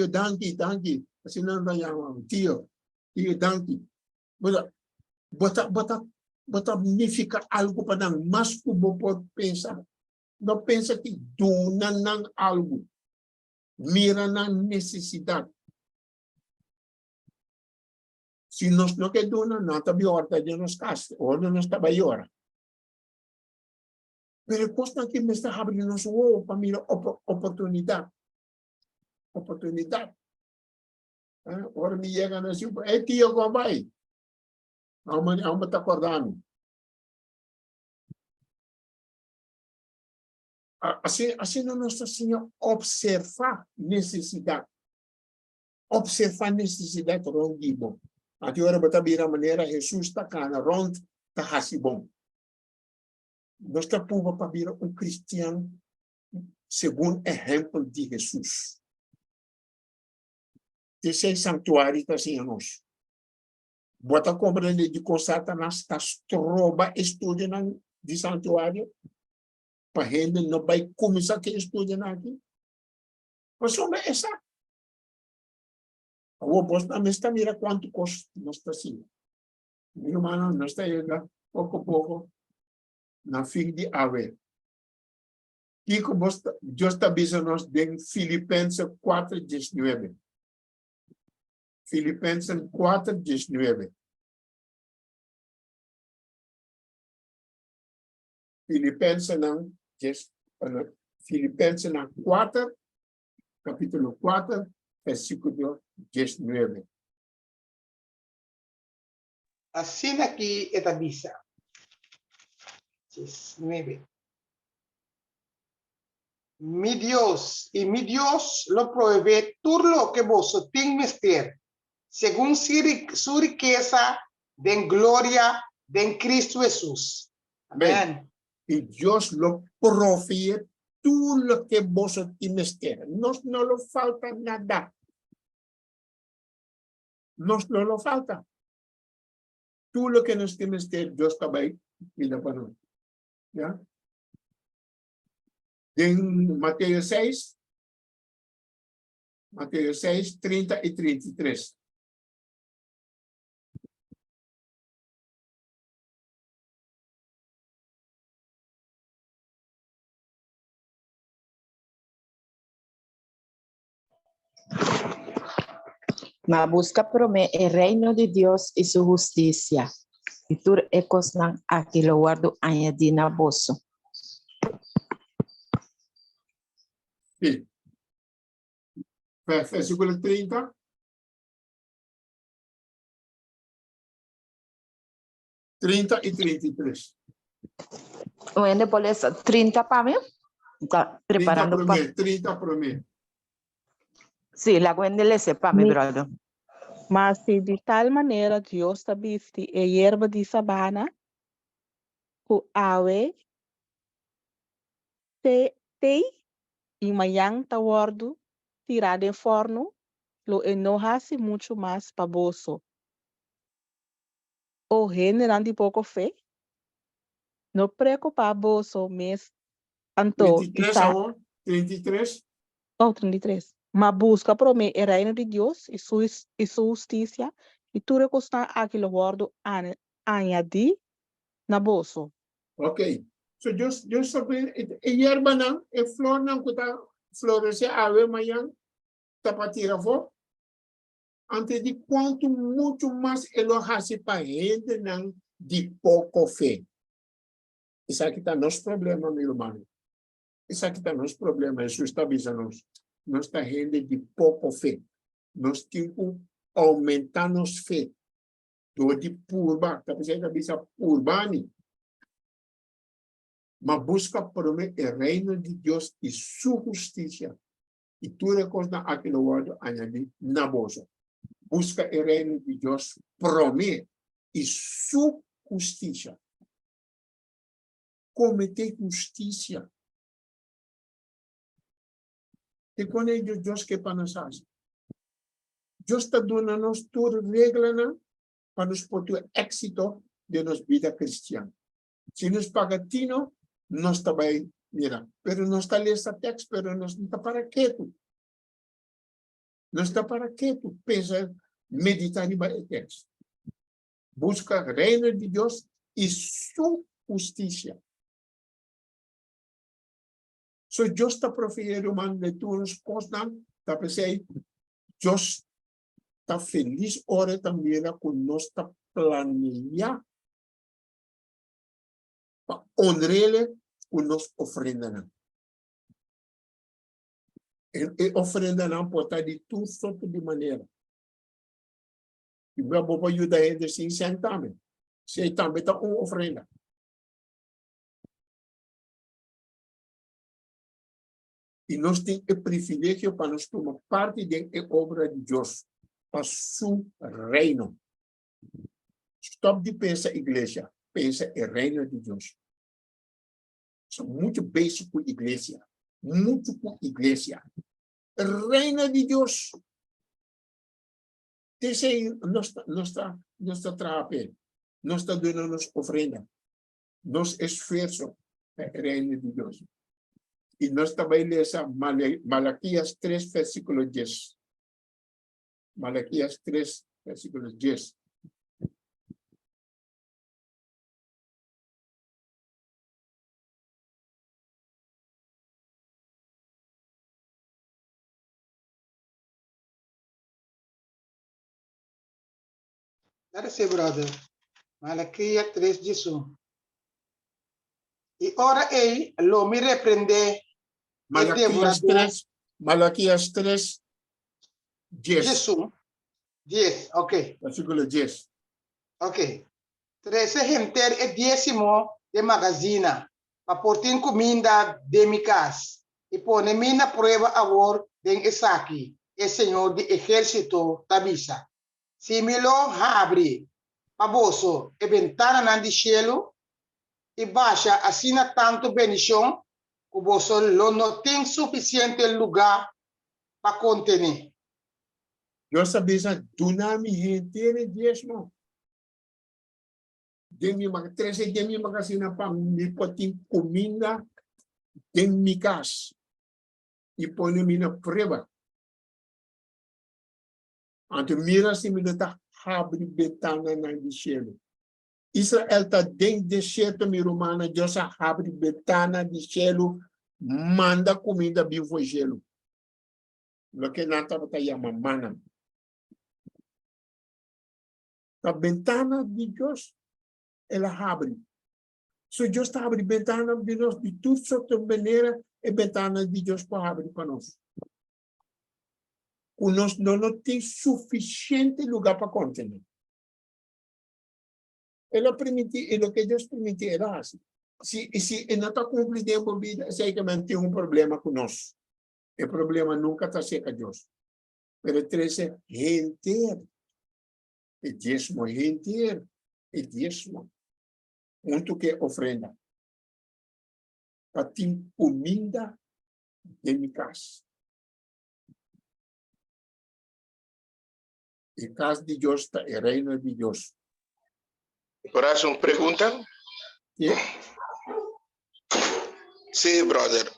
danki. Assim não vai chamar. Tio, danki. Bota significa algo para não, mas como pode pensar. Não pensa que dona não algo. Mira na necessidade. Se nós não quer dona, não está pior, de nos castos, ou não está pior. Pero costa que me está abrindo nosso olho para mirar oportunidade. Oportunidade. Ora me chega na sua, tio, como vai? Vamos estar acordando. Assim nós assim observar necessidade. Observar necessidade ronde bom. Até ora bota vira maneira Jesus está cana ronde tá hasi bom. Nós está povo para virar cristiano segundo exemplo de Jesus. Esse santuário está assim a nós. Bota compreender de que Satanás está troba estudo de santuário para gente não vai começar que estudar aqui. Mas só é essa. O oposto também está mira quanto custa nós está assim. Meu irmão, nós está chegando pouco a pouco na fim de ave. E como Deus está avisando nós em Filipenses 4:19. Filipenses 4:19. Filipenses não, Filipenses 4, capítulo 4, versículo 19. Assim aqui é a bisa. 19. Mi Dios lo provee todo lo que vos tenés mister, según su riqueza de gloria de Cristo Jesús. Amén. Y Dios lo provee todo lo que vos tenés mister. Nos no lo falta nada. Nos no lo falta. Todo lo que nos tiene mister, Dios está ahí. Mira para nosotros. ¿Ya? En Mateo 6, 30 y 33. Mas busca prome el reino de Dios y su justicia. Y tú ecosnan aquí lo guardo añadina boso. Sí. Versículo 30. 30 y 33. Bueno, por eso, 30 para mí. Está preparando para... 30 por mí. Sí, la Wendy le sepa, mi brother. Mas se de tal maneira Deus te viste a hierba de sabana, que ave te e manhã ta wordo tirado em forno, lo enoja-se muito mais para bolso. O generando de pouco fé, não preocupa bolso, mas anto 33 está... ahora. 33. Oh, 33. Mas busca para mim o reino de Deus e sua justiça, e tudo que está aqui lo guardo añadir na bolso. Ok. So Dios sabe, hierba não, flor não que está florescer ave amanhã, está para tirar fora. Antes de quanto muito mais elogiar-se para gente não de pouco fé. Isso aqui está nosso problema, meu irmão. Isso aqui está nosso problema. Jesus está avisando nós. Nós está gente de pouco fé. Nós temos que aumentar nossa fé. Do de purba, está pensando que a bisa urbani. Mas busca por mim o reino de Deus e sua justiça. E tudo coisa aquilo word añadir na bolsa. Busca o reino de Deus por mim e sua justiça. Cometer justiça. E quando é Deus que para nós, Deus está dando-nos toda regra, para nos poder éxito de nossa vida cristã. Se nos pagatino, nós também, mira, pero nós está lendo esse texto, pero nós não está para quê tu? Nós está para quê tu? Pensa, meditar em texto. Busca o reino de Deus e sua justiça. So Deus está proferindo uma leitura constante, está pensando, Deus está feliz, ora também com nós está planeando para honrar ele com nossa ofrenda. E ofrenda não pode estar de tudo sorte de maneira. E vou ajudar ele assim, também. Se também está uma ofrenda. E nós temos o privilégio para nós tomar parte da obra de Deus, para seu reino. Stop de pensar igreja, pensa o reino de Deus. Sou muito básico com a igreja, muito com a igreja. O reino de Deus. Desse nós está trabalhando, nós está dando nos ofrenda, nos esforço para o reino de Deus. E nós também lemos Malaquias 3, versículo 10. Malaquias 3, versículo 10. Dá esse, brother. Malaquias 3:1. E ora ei, lo me repreende. Malaquias 3, 10. 10, ok. Versículo 10. Ok. 13 gente é 10º de magazina. Para portar comida de minha casa. E pôr na prova agora de Isaki, o senhor de exército tabisa. Se me lo abre, paboso, e ventana na de cielo, e baixa assina tanto bendição, que você não tem suficiente lugar para conter. Eu sabia que dunami gente diezmo. Demi mag 13 demi magazina para me poder comida de minha casa. E pôr na prova. Ante mira se me dá abre betana na de cielo. Israel está dentro do deserto, minha romana, Deus abre betana de cielo, manda comida bem foi gelo. Lo que não estava tá chamando mana. A ventana de Deus, ela abre. Se Deus está abrindo a ventana de nós, de tudo sorte de maneira, a ventana de Deus pode abrir para nós. Nós não temos suficiente lugar para conter. Ela permite, e o que Deus permite era assim. Se não está cumprindo a vida, sei que tem um problema conosco. O problema nunca está cerca de Deus. Mas 13 gente, e 10 gente, e 10. Muito que ofrenda. Para ter comida de minha casa. E casa de Deus está o reino de Deus. Corazón, pregunta. Yeah. Sí, brother.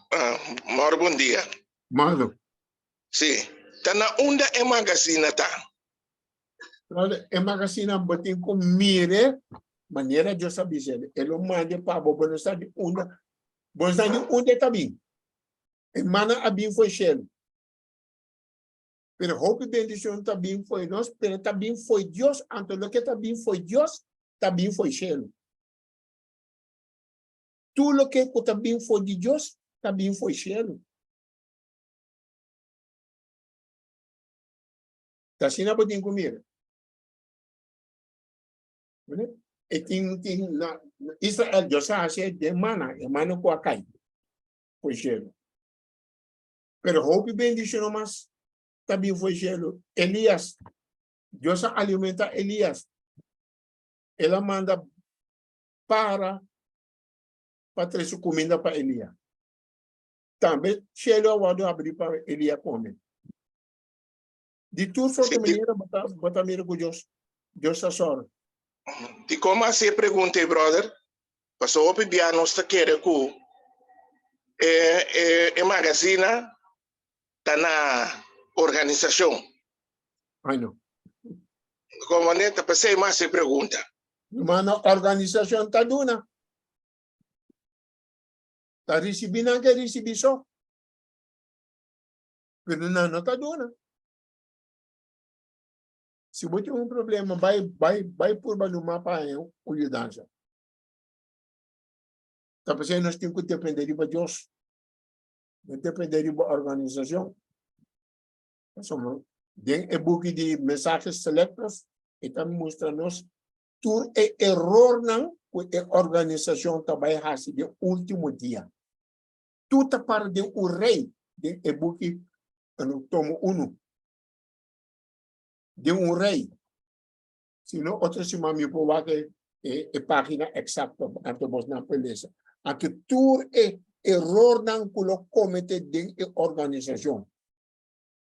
Bom dia. Malo. Sí. Tá na onda é magazina, tá? É magazina, botem com mire, maneira de eu saber. Ele manda para o bom estado de onda. Bom estado de onda também. E mana a bem foi cheio. Pero hope bendição também foi nós, pero também foi Deus, anto lo que também foi Deus, também foi cheio. Tudo o que também foi de Deus, também foi cheio. Tá assim na botem comigo. E tem na Israel, Deus acha de mana, e mana com a cai. Foi cheio. Pero hope bendição mas também foi cheio. Elias, Deus alimenta Elias. Ela manda para trazer comida para Elias. Também, cheio o guardo abrir para Elias comer. De tudo, só que maneira, bota mira com Deus. Dios asor. Di como assim pergunta, brother? Passou o piano está querer ku magazina tá na organização. Ai não. Como nem tá passei mais se pergunta. Mana organização tá duna. Tá recebendo que recebi só. Pero não tá duna. Se você tem problema, vai por no mapa eu cuidança. Tá pensando nós temos que depender de Deus. Não depender de organização. Somos tem e-book de mensagens selectos e tá mostrando-nos tur error não a organização também faz de último dia. Tudo para de o rei de e-book no tomo 1. De um rei. Se não, outra semana eu vou lá que a página exata para mostrar para eles. Aqui tur error não comete de organização.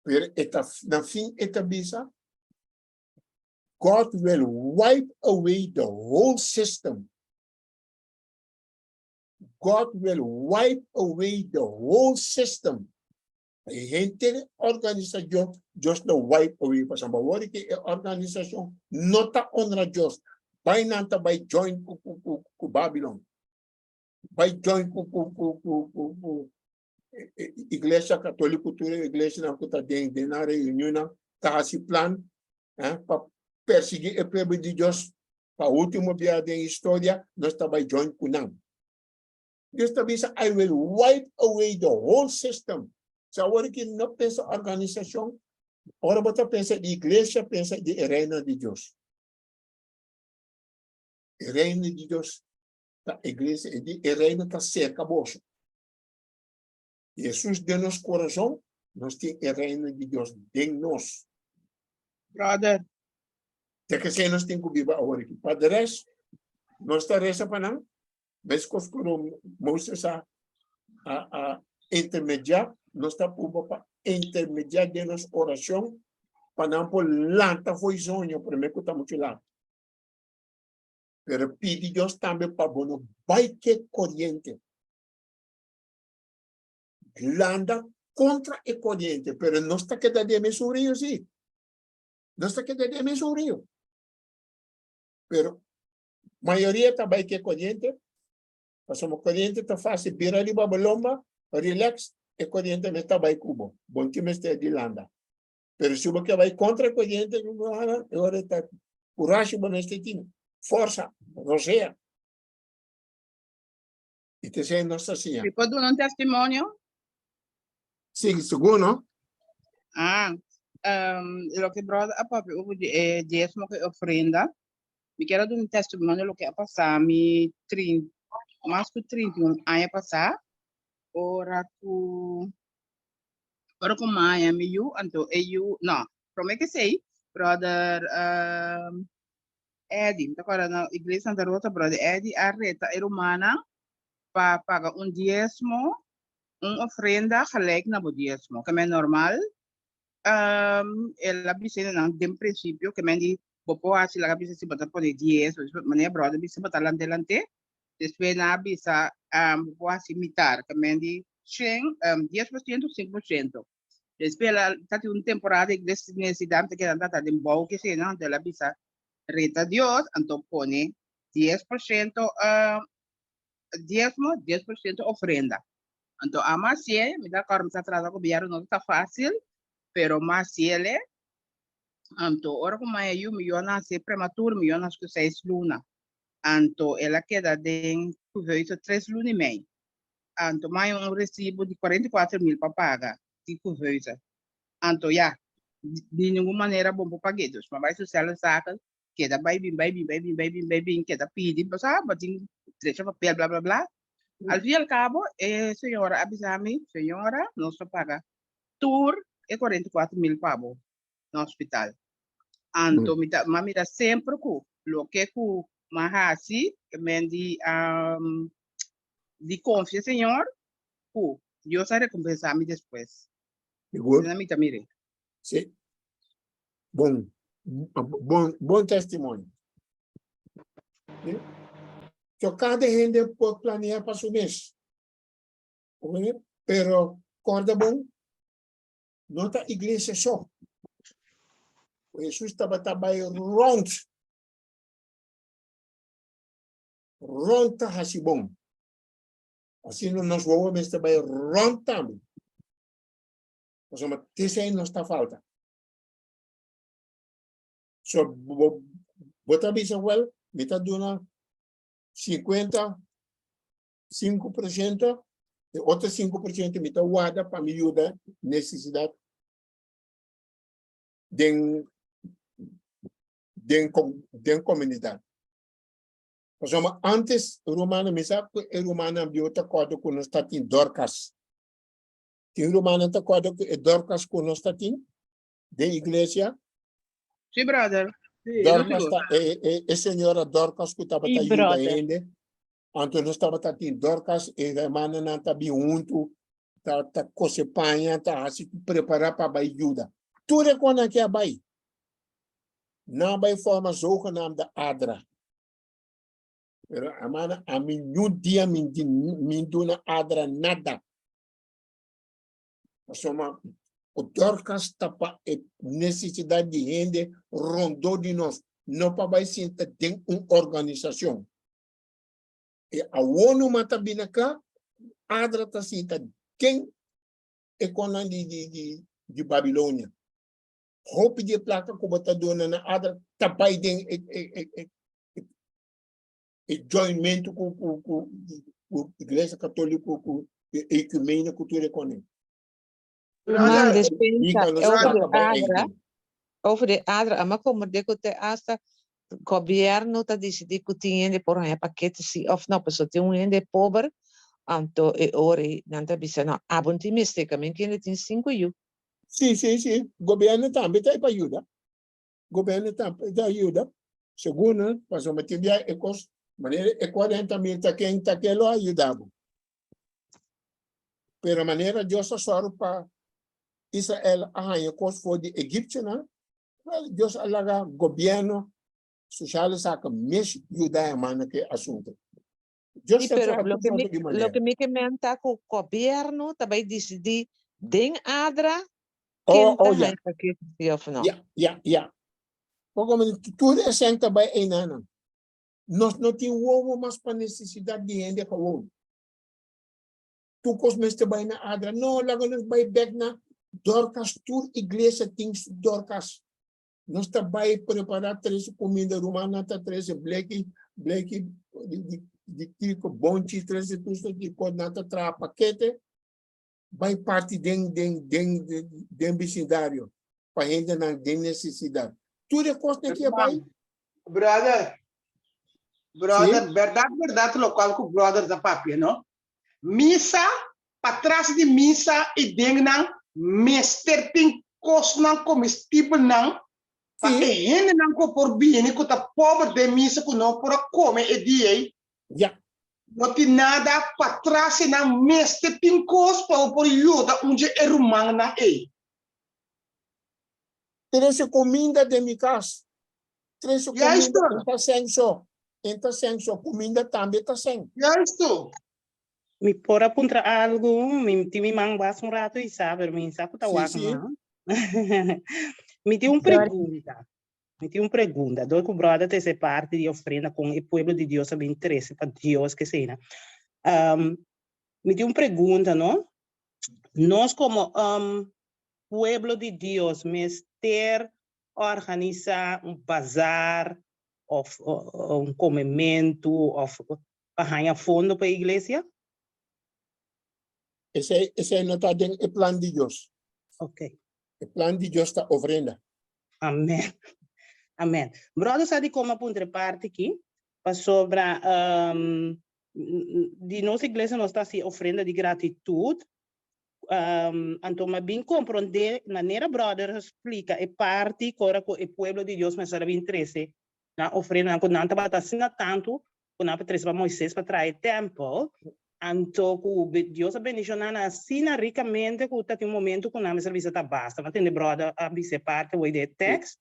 Pero na fim esta bisa, God will wipe away the whole system. God will wipe away the whole system. A gente organização just no wipe away para saber que a organização não está honra just. Vai nanta vai join com Babylon. Vai join com Igreja Católica, igreja na kuta de na reunião tá se plan, para perseguir o povo de Deus. Para o último dia da história, nós também join com não. Deus também diz, I will wipe away the whole system. So, agora que não pensa organização, agora você pensa de igreja, pensa de reino de Deus. O reino de Deus, a igreja, o reino está cerca bolsa. Jesus de nosso coração, nós temos o reino de Deus em nós. Brother, Tem que ser nós temos que viver agora aqui. Para o resto, nós está reza para não. Mas quando Moisés a intermediar, nós está para intermediar de nossa oração, para não por lanta foi sonho, primeiro que está muito lá. Pero pede Deus também para bono, vai que corriente. Landa contra a corriente, pero não está quedando de mesurio, sim. Não está quedando de mesurio. Pero maioria também que corriente, passamos corriente tá fácil, vira ali babalomba, relax, e corriente me está vai cubo, bom que me está de landa. Pero se você vai contra a corriente, agora está coragem para este time, força, rosea. E te sei nossa senha. we pode dar um testemunho? Sim, segundo. Lo que brother a papi over de diezmo que ofrenda. Me quero dar um testemunho lo que a passar mi 30, mais que 31 anos passar. Ora com Maia me you anto eu não. Como é que sei? Brother Eddie, agora na igreja Santa Rosa, brother Eddie arreta a romana para pagar diezmo, ofrenda gelijk na bo diezmo, que é normal. Ela bisa na de princípio que mendi bopo asi la bisa si botar por 10, mané brother bisa botar lá delante. Después na bisa bopo asi imitar, que mendi 10%, 5%. Después la tati un temporada de necesidad que anda de bau que se na de la bisa reta Dios, anto pone 10% diezmo, 10% ofrenda. Então, a Macie, me dá carro, está atrás do governo, não está fácil, pero Macie, então, ora como é eu, me nasce prematuro, me nasce com 6 lunas. Então, ela queda em 3 lunas e meio. Então, mais recibo de 44.000 para pagar, de coisa. Então, já, de nenhuma maneira bom para pagar, mas vai social saca, queda vai vir, queda pedir, sabe, tem trecha papel, blá, blá, blá. Al fin y al cabo, señora, avísame, señora, no se paga. Tour es 44.000 pavos no hospital. Anto, mami da sempre ku, lo que ku mahasi, que me di confia, señor, ku, yo se recompensar-me después. Seguro? Mire. Sim. Bom, bom testemunho. So, cada gente pode planear para su mês. Pero, corda bom, não está igreja só. Jesus estava também rond tá assim bom. Assim, nós vamos também rond também. Mas, isso aí não está falta. So, bota bisa well, meta dona 55%, e outro 5% meta guarda para me ajudar necessidade den comunidade. Mas antes, Romana me sabe que Romana biota acordo com nós tatin Dorcas. Tem Romana tá acordo que Dorcas com nós tatin de igreja. Sim, brother. Dorcas é senhora Dorcas que estava Sim, ajuda brother. ainda. Antes nós estava tatin Dorcas e a irmã não tá bem junto, tá cocepanha, tá assim preparar para ajuda. Tudo quando que é vai. Não vai forma zoga nome da Adra. Pero amana a mim um dia me duna Adra nada. Soma o Dorcas tapa necessidade de gente rondou de nós. Não para vai sentar tem uma organização. E a ONU mata bem cá, Adra tá senta quem é conan de Babilônia. Hope de placa como tá dona na Adra tapai den joinmento com igreja católica com ecumênica cultura econômica. Man, Brother, dispensa, over de Adra, ama como de que te hasta governo tá decidindo que tinha por um paquete se of não pessoa tem um ende pobre, anto e ore não tá bisa não abonti mistake, men que ele tem 5 anos. Sim. Governo também está para ajuda. Governo também está ajuda. Segundo, passou uma tibia e cos maneira e 40.000 tá quem tá que lo ajudava. Pero maneira Deus só para Israel arranha cos for de Egipto, né? Deus alaga governo social saca mexe ajudar a mana que assunto. Deus Pero lo que me comenta que o governo também decidi den Adra quem tá aí paquete se of não. Ja. Como tudo é senta by einana. Nós não temos mais para necessidade de gente com tu cosmeste by na Adra. Não, lago nos by back na Dorcas tour igreja things Dorcas. Nós está by preparar 3 comida romana, tá 3 blake de tipo bonchi 3 tudo de coordenata tra paquete. By parte den vecindário para gente na de necessidade. Tudo é costa que é by. Brother, verdade local com brother da papia, não? Missa, para trás de missa e dengnan, mester tem cosnan comestível não, para que gente não co por bem, que tá pobre de missa que não por comer e dia. Ja. Não tem nada para trás não mester tem cos para por ajuda onde é rumana e. Três comida de minha casa. 3 comida está senso, comida também está sem. Já estou. Me por apuntar algo, me mangas um rato e sabe, me sabe tá Sim. Me tem uma pergunta. Do que o brother tem parte de ofrenda com o povo de Deus, me interessa para Deus que seja. Me tem uma pergunta, não? Nós como pueblo de Deus, mister organizar bazar ou comimento ou arranhar fundo para a igreja? Esse não está dentro do plano de Deus. Ok. O plano de Deus está ofrenda. Amém. Brother, sabe como apontar parte aqui? Sobre de nossa igreja nós está se ofrenda de gratitude. Então, mas bem compreender, maneira brother explica é parte agora com o povo de Deus, mas será interesse na ofrenda, quando não está assim tanto, quando não para Moisés para trazer tempo. Então, Deus abençoa assim ricamente que tem um momento que não serviço está basta. Mas tem brother a parte o de text.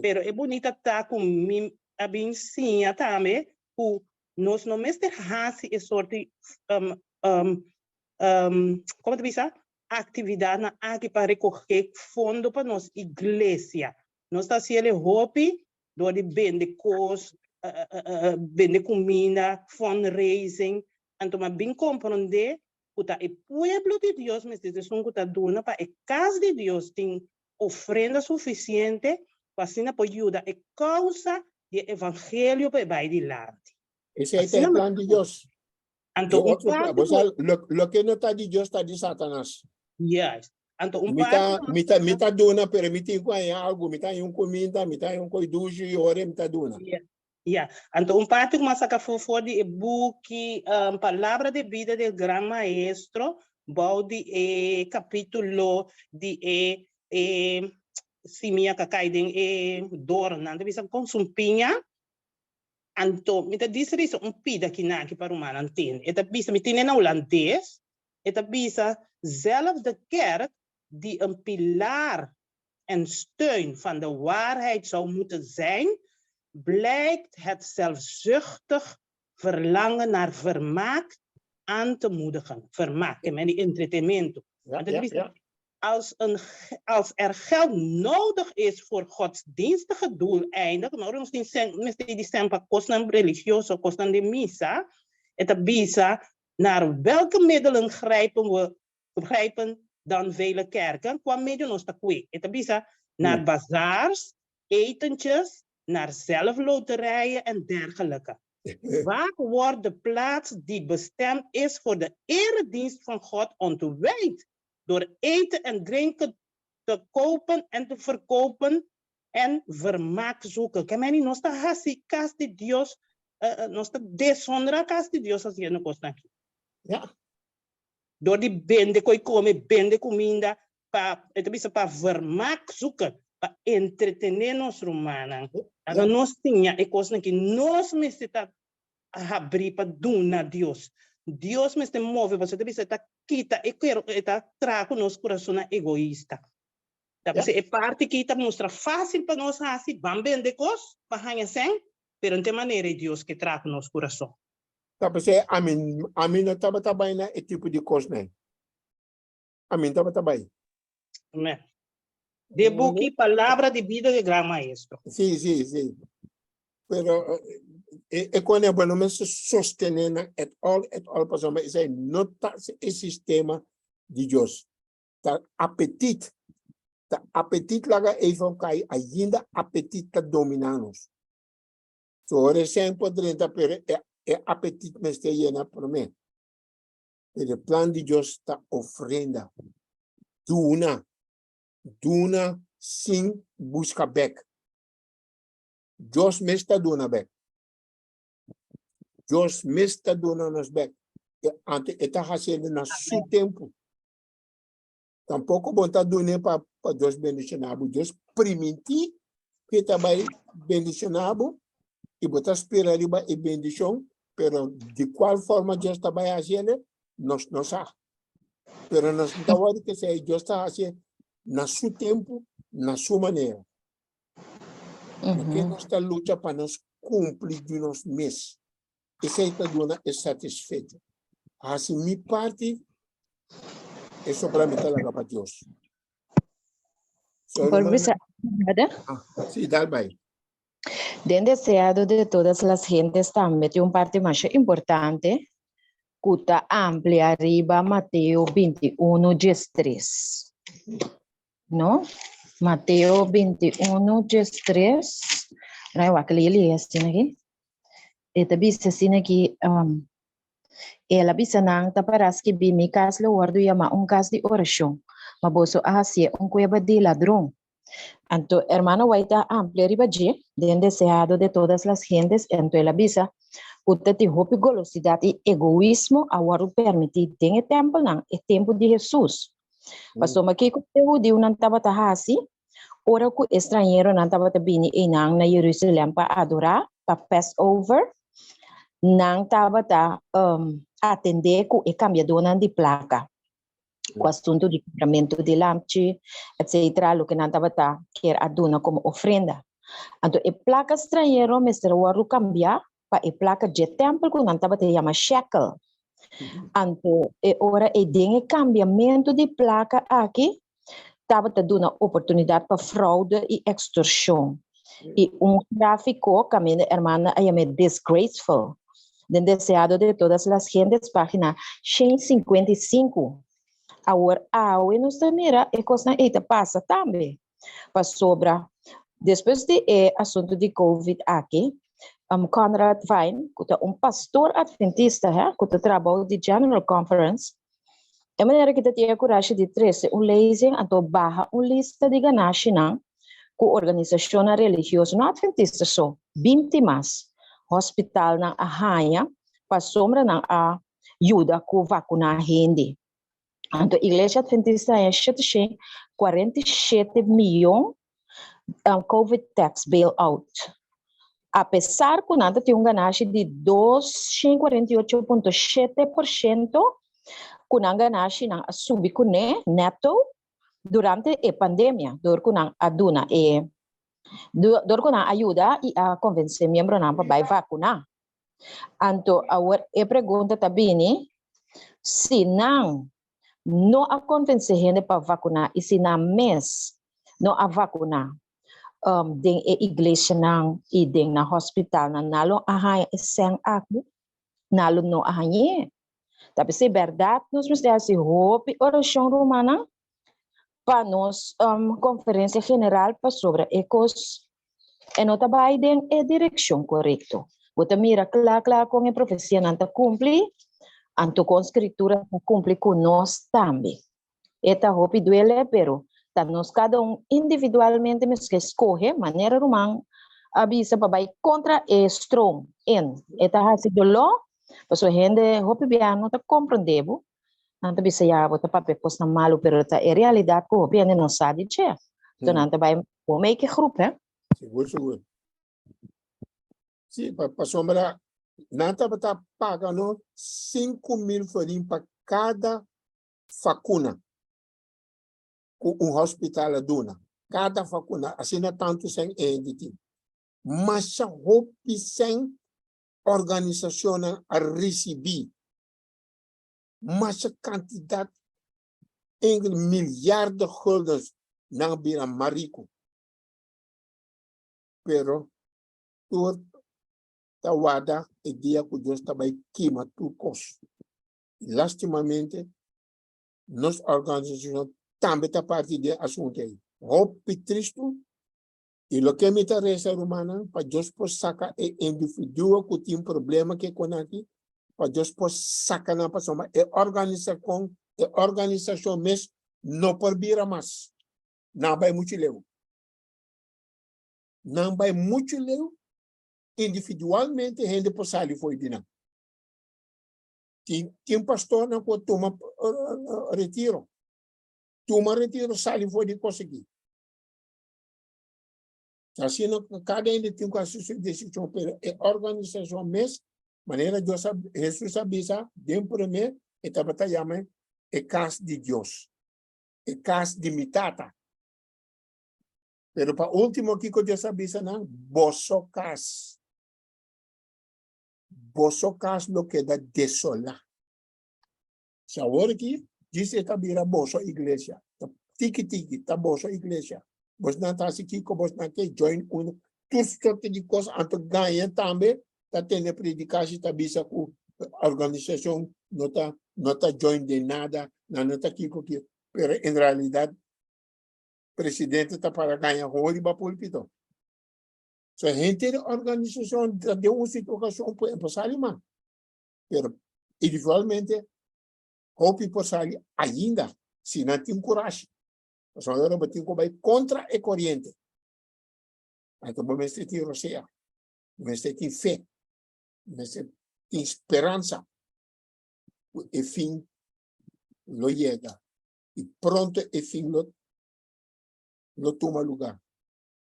Pero é bonita tá com mim a bencinha também, o nós não mestre hasi é sorte como te diz, atividade na aqui para recolher fundo para nós igreja. Nós está sendo hobby, do de vender coisas, vender comida, fundraising, então mas bem compreender que o povo de Deus, mas isso não está dando para a casa de Deus tem ofrenda suficiente para assim para ajudar a causa do evangelho para vai de lá. Esse é o plano de Deus. Então, lo que não está de Deus está de Satanás. Yes. Então, Mita dona, permitir com algo, mita comida, mita coidujo e ore, mita dona. Yeah. Então, parte como saca for de book, palavra de vida do Gran Maestro, bau de capítulo de simia kakaiden dorna, então bisa consumpinha. Então, me diz isso pida que na aqui para o manantin. Eta bisa me tiene na holandês. Eta bisa zelf de kerk die een pilaar en steun van de waarheid zou moeten zijn, blijkt het zelfzuchtig verlangen naar vermaak aan te moedigen. Vermaak, en die entretenimiento. Als er geld nodig is voor godsdienstige doeleinden, nou, die zijn van kosten religioso, kosten de misa, het bisa naar welke middelen grijpen dan vele kerken, kwam mede ons te kwijt. Het bisa naar bazaars, etentjes, naar zelfloterijen en dergelijke. Vaak wordt de plaats die bestemd is voor de eredienst van God ontwijd door eten en drinken te kopen en te verkopen en vermaak zoeken. Que meni nosta hasi cas de Dios, nosta deshonra cas de Dios así no costa aqui. Ja. Door die bende koi come, bende comida, para vermaak zoeken, para entretener nos romanos. Aga nós tinha e coisa que nós necessitamos abrir para donar Deus. Deus me se move, você deve estar quita e quero estar trago nosso coração egoísta. Tá, você é parte que está mostra fácil para nós assim, vamos vender coisas para ganhar sem, pero não tem maneira Deus que traga nosso coração. Tá, você a mim não estava trabalhando esse tipo de coisa, né? A mim estava trabalhando. Né? De book palavra de vida de Gran Maestro. Sim. Pero quando é bom, não se sostener at all, para isso aí não tá esse sistema de Deus. Tá apetite lá even cai ainda apetite tá dominando-nos. So recém poderia per apetite me está llena por mim. O plano de Deus está ofrenda. Duna sem busca back. Deus me está dando back. Deus me está dando nos back. Ante está fazendo no seu tempo. Tampouco bom tá dando para Deus bendicionar. Deus permitir que está bem bendicionado e botar esperar e bendição, pero de qual forma Deus está bem fazendo, nós não sabe. Pero nós não sabemos que se Deus está fazendo na seu tempo, na sua maneira. Porque nós está luta para nós cumprir de nós mês. Essa aí está dando é satisfeito. Assim, minha parte é só para meter lá para Deus. Sí, dale, bye. Den deseado de todas las gentes también de un parte más importante, cuta amplia arriba Mateo 21, 3. ¿No? Mateo 21, 3. No hay que leer assim aqui. Esta bisa assim aqui, ela bisa nang taparas que bimi cas lo guardo yama cas de oração. Maboso ahasi cueva de ladrón. Anto hermano waita amplia ribaje, den deseado de todas las gentes, ento ela bisa, puta ti hopi golosidade e egoísmo awaru permitir den e tempo nang e tempo de Jesus. Pastor maki ko teu di unan tabata hasi, ora ku estrangeiro nan tabata bini e nang na Jerusalem pa adorar, pa Passover, nang tabata atender ku e cambiadona de placa. Com o assunto de compramento de lampe, etc., o que não estava quer aduna como ofrenda. Então, a placa estrangeira, mestre, o cambiar para a placa de tempo, que não estava te chama shekel. Então, ora, tem o cambiamento de placa aqui, estava te dando oportunidade para fraude e extorsão. E gráfico, que a minha irmã chama disgraceful, deseado de todas as gentes, página 155. Agora, nos mira, e coisa eita passa também. Para sobra, depois de assunto de Covid aqui, Conrad Vine, que é pastor adventista, que trabalha de General Conference, é maneira que tem a coragem de trazer leising, então barra lista de ganagem, com organização religiosa não adventista só, 20 mais, hospital na arranha, para sombra na ajuda com vacinar gente. Então, a igreja adventista é 47 milhões COVID tax bailout. Apesar que nada tem ganagem de 248,7%, com a ganagem na subir com neto durante a pandemia, dor com a aduna dor com a ajuda e a convencer membro na para vacinar. Então, a pergunta também, se não a convencer gente para vacinar e se na mês não a vacinar, den a igreja não e den na hospital não nalo a sem aqui, nalo não a Tapi se verdade, nós precisamos de roupa e oração romana para nós conferência general para sobre ecos e não trabalha em direção correta. Você mira claro com a profecia não cumpre, anto com a escritura cumpre com nós também. Esta roupa duele, pero nós cada individualmente mas que escolhe maneira romana avisa para ir contra o strong en. Esta ha sido lo Pues gente hopi biano ta comprendebo, nanta bisa ya bota pape pos na malo pero ta e realidade ko hopi ane não sabe che. Então nanta vai o make groep hè. Seguro. Sim, para sombra nanta bata pagando 5.000 florim para cada vacuna. Com hospital duna. Cada vacuna, assim não tanto sem entity. Mas hopi sem organização a receber massa quantidade em milhares de guldens na bira marico. Pero por tawada e dia que Deus também queima tudo costo. Lastimamente, nossa organização também está parte de assunto aí. Roupa triste. E o que me interessa, Romana, para Deus possa sacar o indivíduo que tem problema que com aqui, para Deus possa sacar na pessoa, e organização mesmo não pode vir mais. Não vai muito leu. Não vai muito leu, individualmente, a gente pode sair foi de não. Tem pastor não pode tomar retiro. Toma retiro, sai foi de conseguir. Assim, cada um tem a sua decisão, mas a organização mesmo, maneira de Jesus avisa, de primeiro, estava chamando a casa de Deus, a casa de mitata. Pero para último que Deus avisa, não, vosso casa lo que da desolar. Se agora aqui, diz que está vira vosso igreja, tiki, está vosso igreja. Vos não está aqui, vos não quer join tudo sorte de coisas, anto ganha também, está tendo predicação, está bisa com a organização, não está join de nada, não está aqui com que, pero em realidade, presidente está para ganhar roli para púlpito. So, gente de organização de uma situação para sair mais, pero individualmente, hope por sair ainda, se não tem coragem. Nós agora temos que vai contra a corrente. Então, vamos ter roceia, vamos ter fé, vamos ter esperança. E fim lo chega. E pronto, e fim lo toma lugar.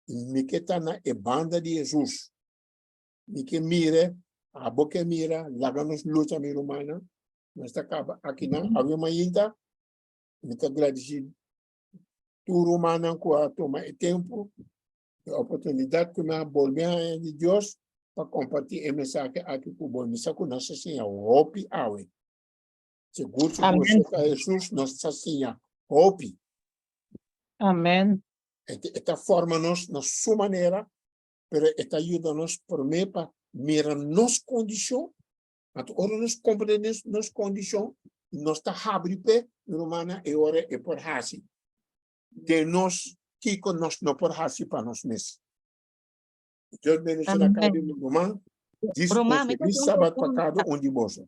E me que está na banda de Jesus. Me que mira, a boca mira, lava-nos luta, minha humana. Mas está aqui na avião ainda, me está agradecido. Tu romana com a toma tempo La oportunidad que me volver de Dios para compartir el mensaje aquí con vos. Me saco una sesión, hopi awe. Seguro que Jesús nos hacía hopi. Amén. Esta forma nos su manera, pero esta ayuda nos por mí para mirar nos condición, ahora nos comprender nos condición, nos está habripe, romana e ora e por hasi. De nos kiko nos no por hasi para nos mes. Dios bendiga cada irmão. Diz Román, feliz sábado para cada de vós.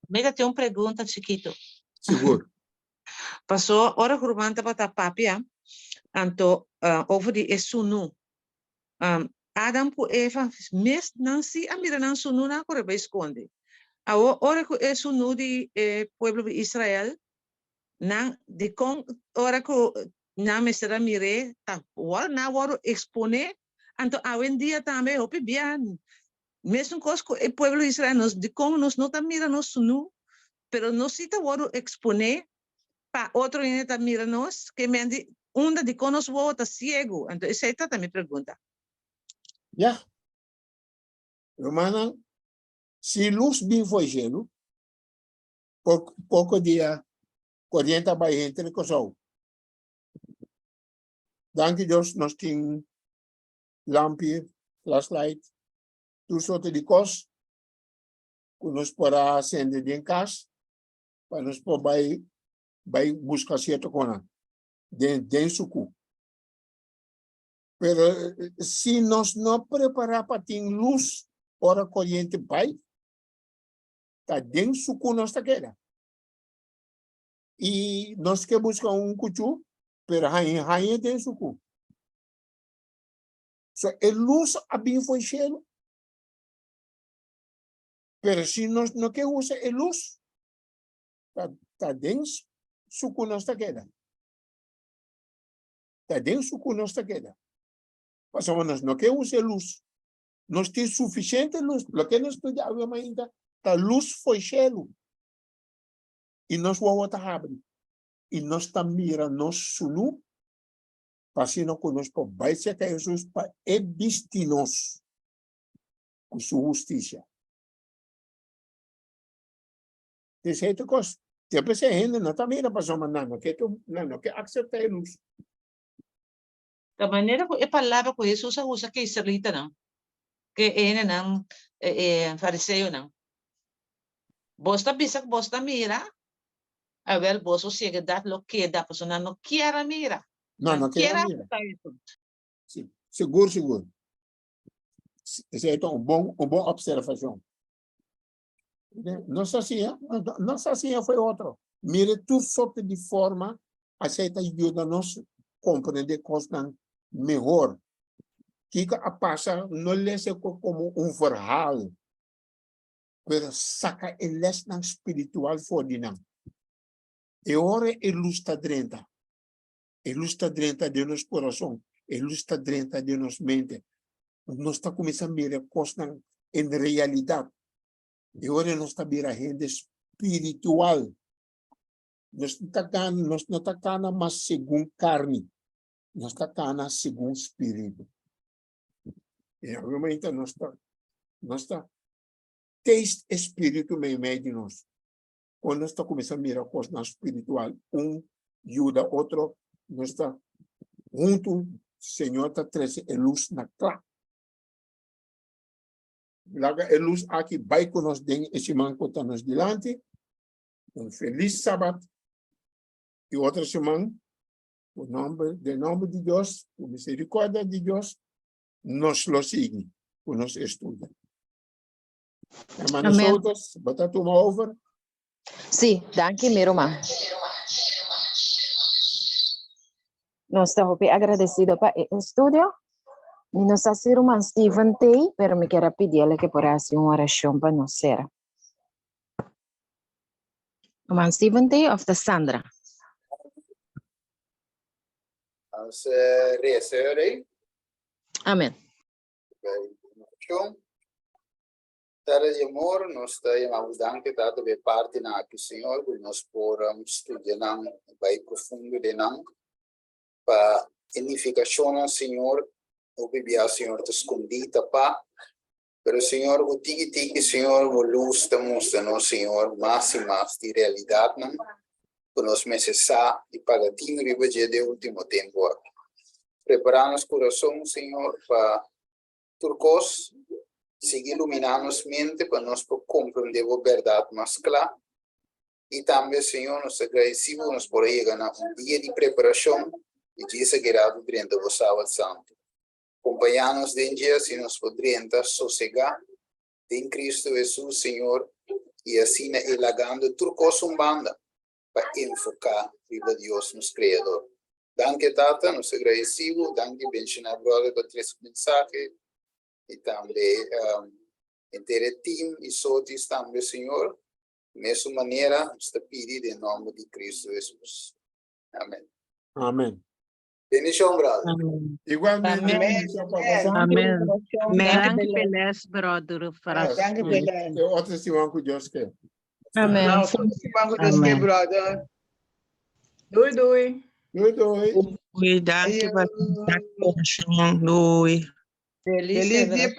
Mira, tengo una pregunta, chiquito. Seguro. Pasó hora Román para papia, anto over die sunu. Adam pu Eva mes nansi amira nan sunu na kore ba esconde. Awo ora ku sunu di pueblo de Israel nan di con ora ku na mesera mire ta war na war expone anto awen dia tambe hopi bian. Mesmo cosco el pueblo de Israel nos di con nos no mira nos sunu, pero no cita war expone pa otro ineta mira nos que me andi unda di conos vota ciego. Entonces esa es mi pregunta. Ja. Romana, se luz bem foi gelo, pouco dia, corrente vai entre o sol. Danke Deus, nós temos lampie, flashlight, tudo sorte de cos, que nós podemos acender em casa, para nós poder buscar certo coisa, dentro suco. Pero se nós não preparar para ter luz, hora corrente vai, tá dentro suco nós tá queda. E nós que buscar cuchu, pero rainha dentro suco. So, luz a bem foi cheio, pero se nós não que usa luz, tá dentro suco nós tá queda. Tá dentro suco nós tá queda. Nós não que usa luz. Nós temos suficiente luz. Lo que nós estudamos ainda, a luz foi cheio. E nós vamos abrir. E nós estamos mirando nós sunu, para se não conosco, vai ser que Jesus para vestir-nos com sua justiça. Desse jeito, tempo se ainda não está mirando para sua manana, que aceitar a luz. Da maneira que a palavra que Jesus usa que israelita não, que não fariseu não. Bosta bisa, bosta mira, a ver, bosto chega dar lo que da pessoa não quer mira. Não quer mira. Sim, seguro. Esse é uma boa observação. Nossa Senhora foi outro. Mire tudo sorte de forma, aceita ajuda-nos a compreender coisas melhor. Que a passa não lê como verhal, mas saca a lesson espiritual for de não. E ora luz está dentro. A luz está dentro de nosso coração. A luz está dentro de nossa mente. Nós estamos começando a ver coisas em realidade. E ora nós estamos vendo a gente espiritual. Nós não estamos mais segundo carne. Nós estamos segundo espírito. E realmente nós estamos taste espírito meio de nós. Quando nós estamos começando a mirar coisas espiritual, ajuda outro, nós estamos junto, o Senhor está trazendo a luz na clara. Laga a luz aqui vai com nós dentro, esse manco está nos delante. Feliz sábado. E outra semana, o nome de Deus, a misericórdia de Deus, nos lo sigue, o nos estuda. Hermanos outros, bota tu mão over. Sim, danke, meu irmão. Nós estamos agradecidos para o estúdio. E nós estamos irmão Stephen Tay, pero me quero pedir que por hacer uma oração para nós ser. Irmão Stephen Tay of the Sandra. Als research. Amém. Terra de amor, nós temos danke dado de parte na que o Senhor nós podemos estudar bem profundo de não para edificação Senhor o bebia, Senhor, te escondida, pá. Pero, Senhor, o tiki-tiki, Senhor, o luz estamos, no, Senhor, mais e mais de realidade, não? Que nós necessitamos e para ti, riba de último tempo. Preparar nosso coração, Senhor, para turcos, seguir iluminando nossa mente, para nós compreender a verdade mais clara. E também, Senhor, nós agradecemos por aí ganhar dia de preparação e dia sagrado durante o sábado santo. Acompanhar-nos de dia, se nós poderíamos sossegar em Cristo Jesus, Senhor, e assim elagando turcos banda para enfocar viva Deus, nosso Criador. Danke, Tata, nos agradecemos, danke, bendicionar, brother, por três mensagens, e também, entre time e sotis também, Senhor, mesma maneira, nos pedir em nome de Cristo Jesus. Amém. Amém. Bendição, brother. Amém. Igualmente, Amém. bendição para você. Amém. Dank Dank u beles, brother, para Dank u wel. Eu outro se que Deus quer. Amém. Nou, tot ziens, dus, Amém. brother. Doei, doei. Doei. Oi, danke, Ayo. danke, doei. Delícia, Feliz dia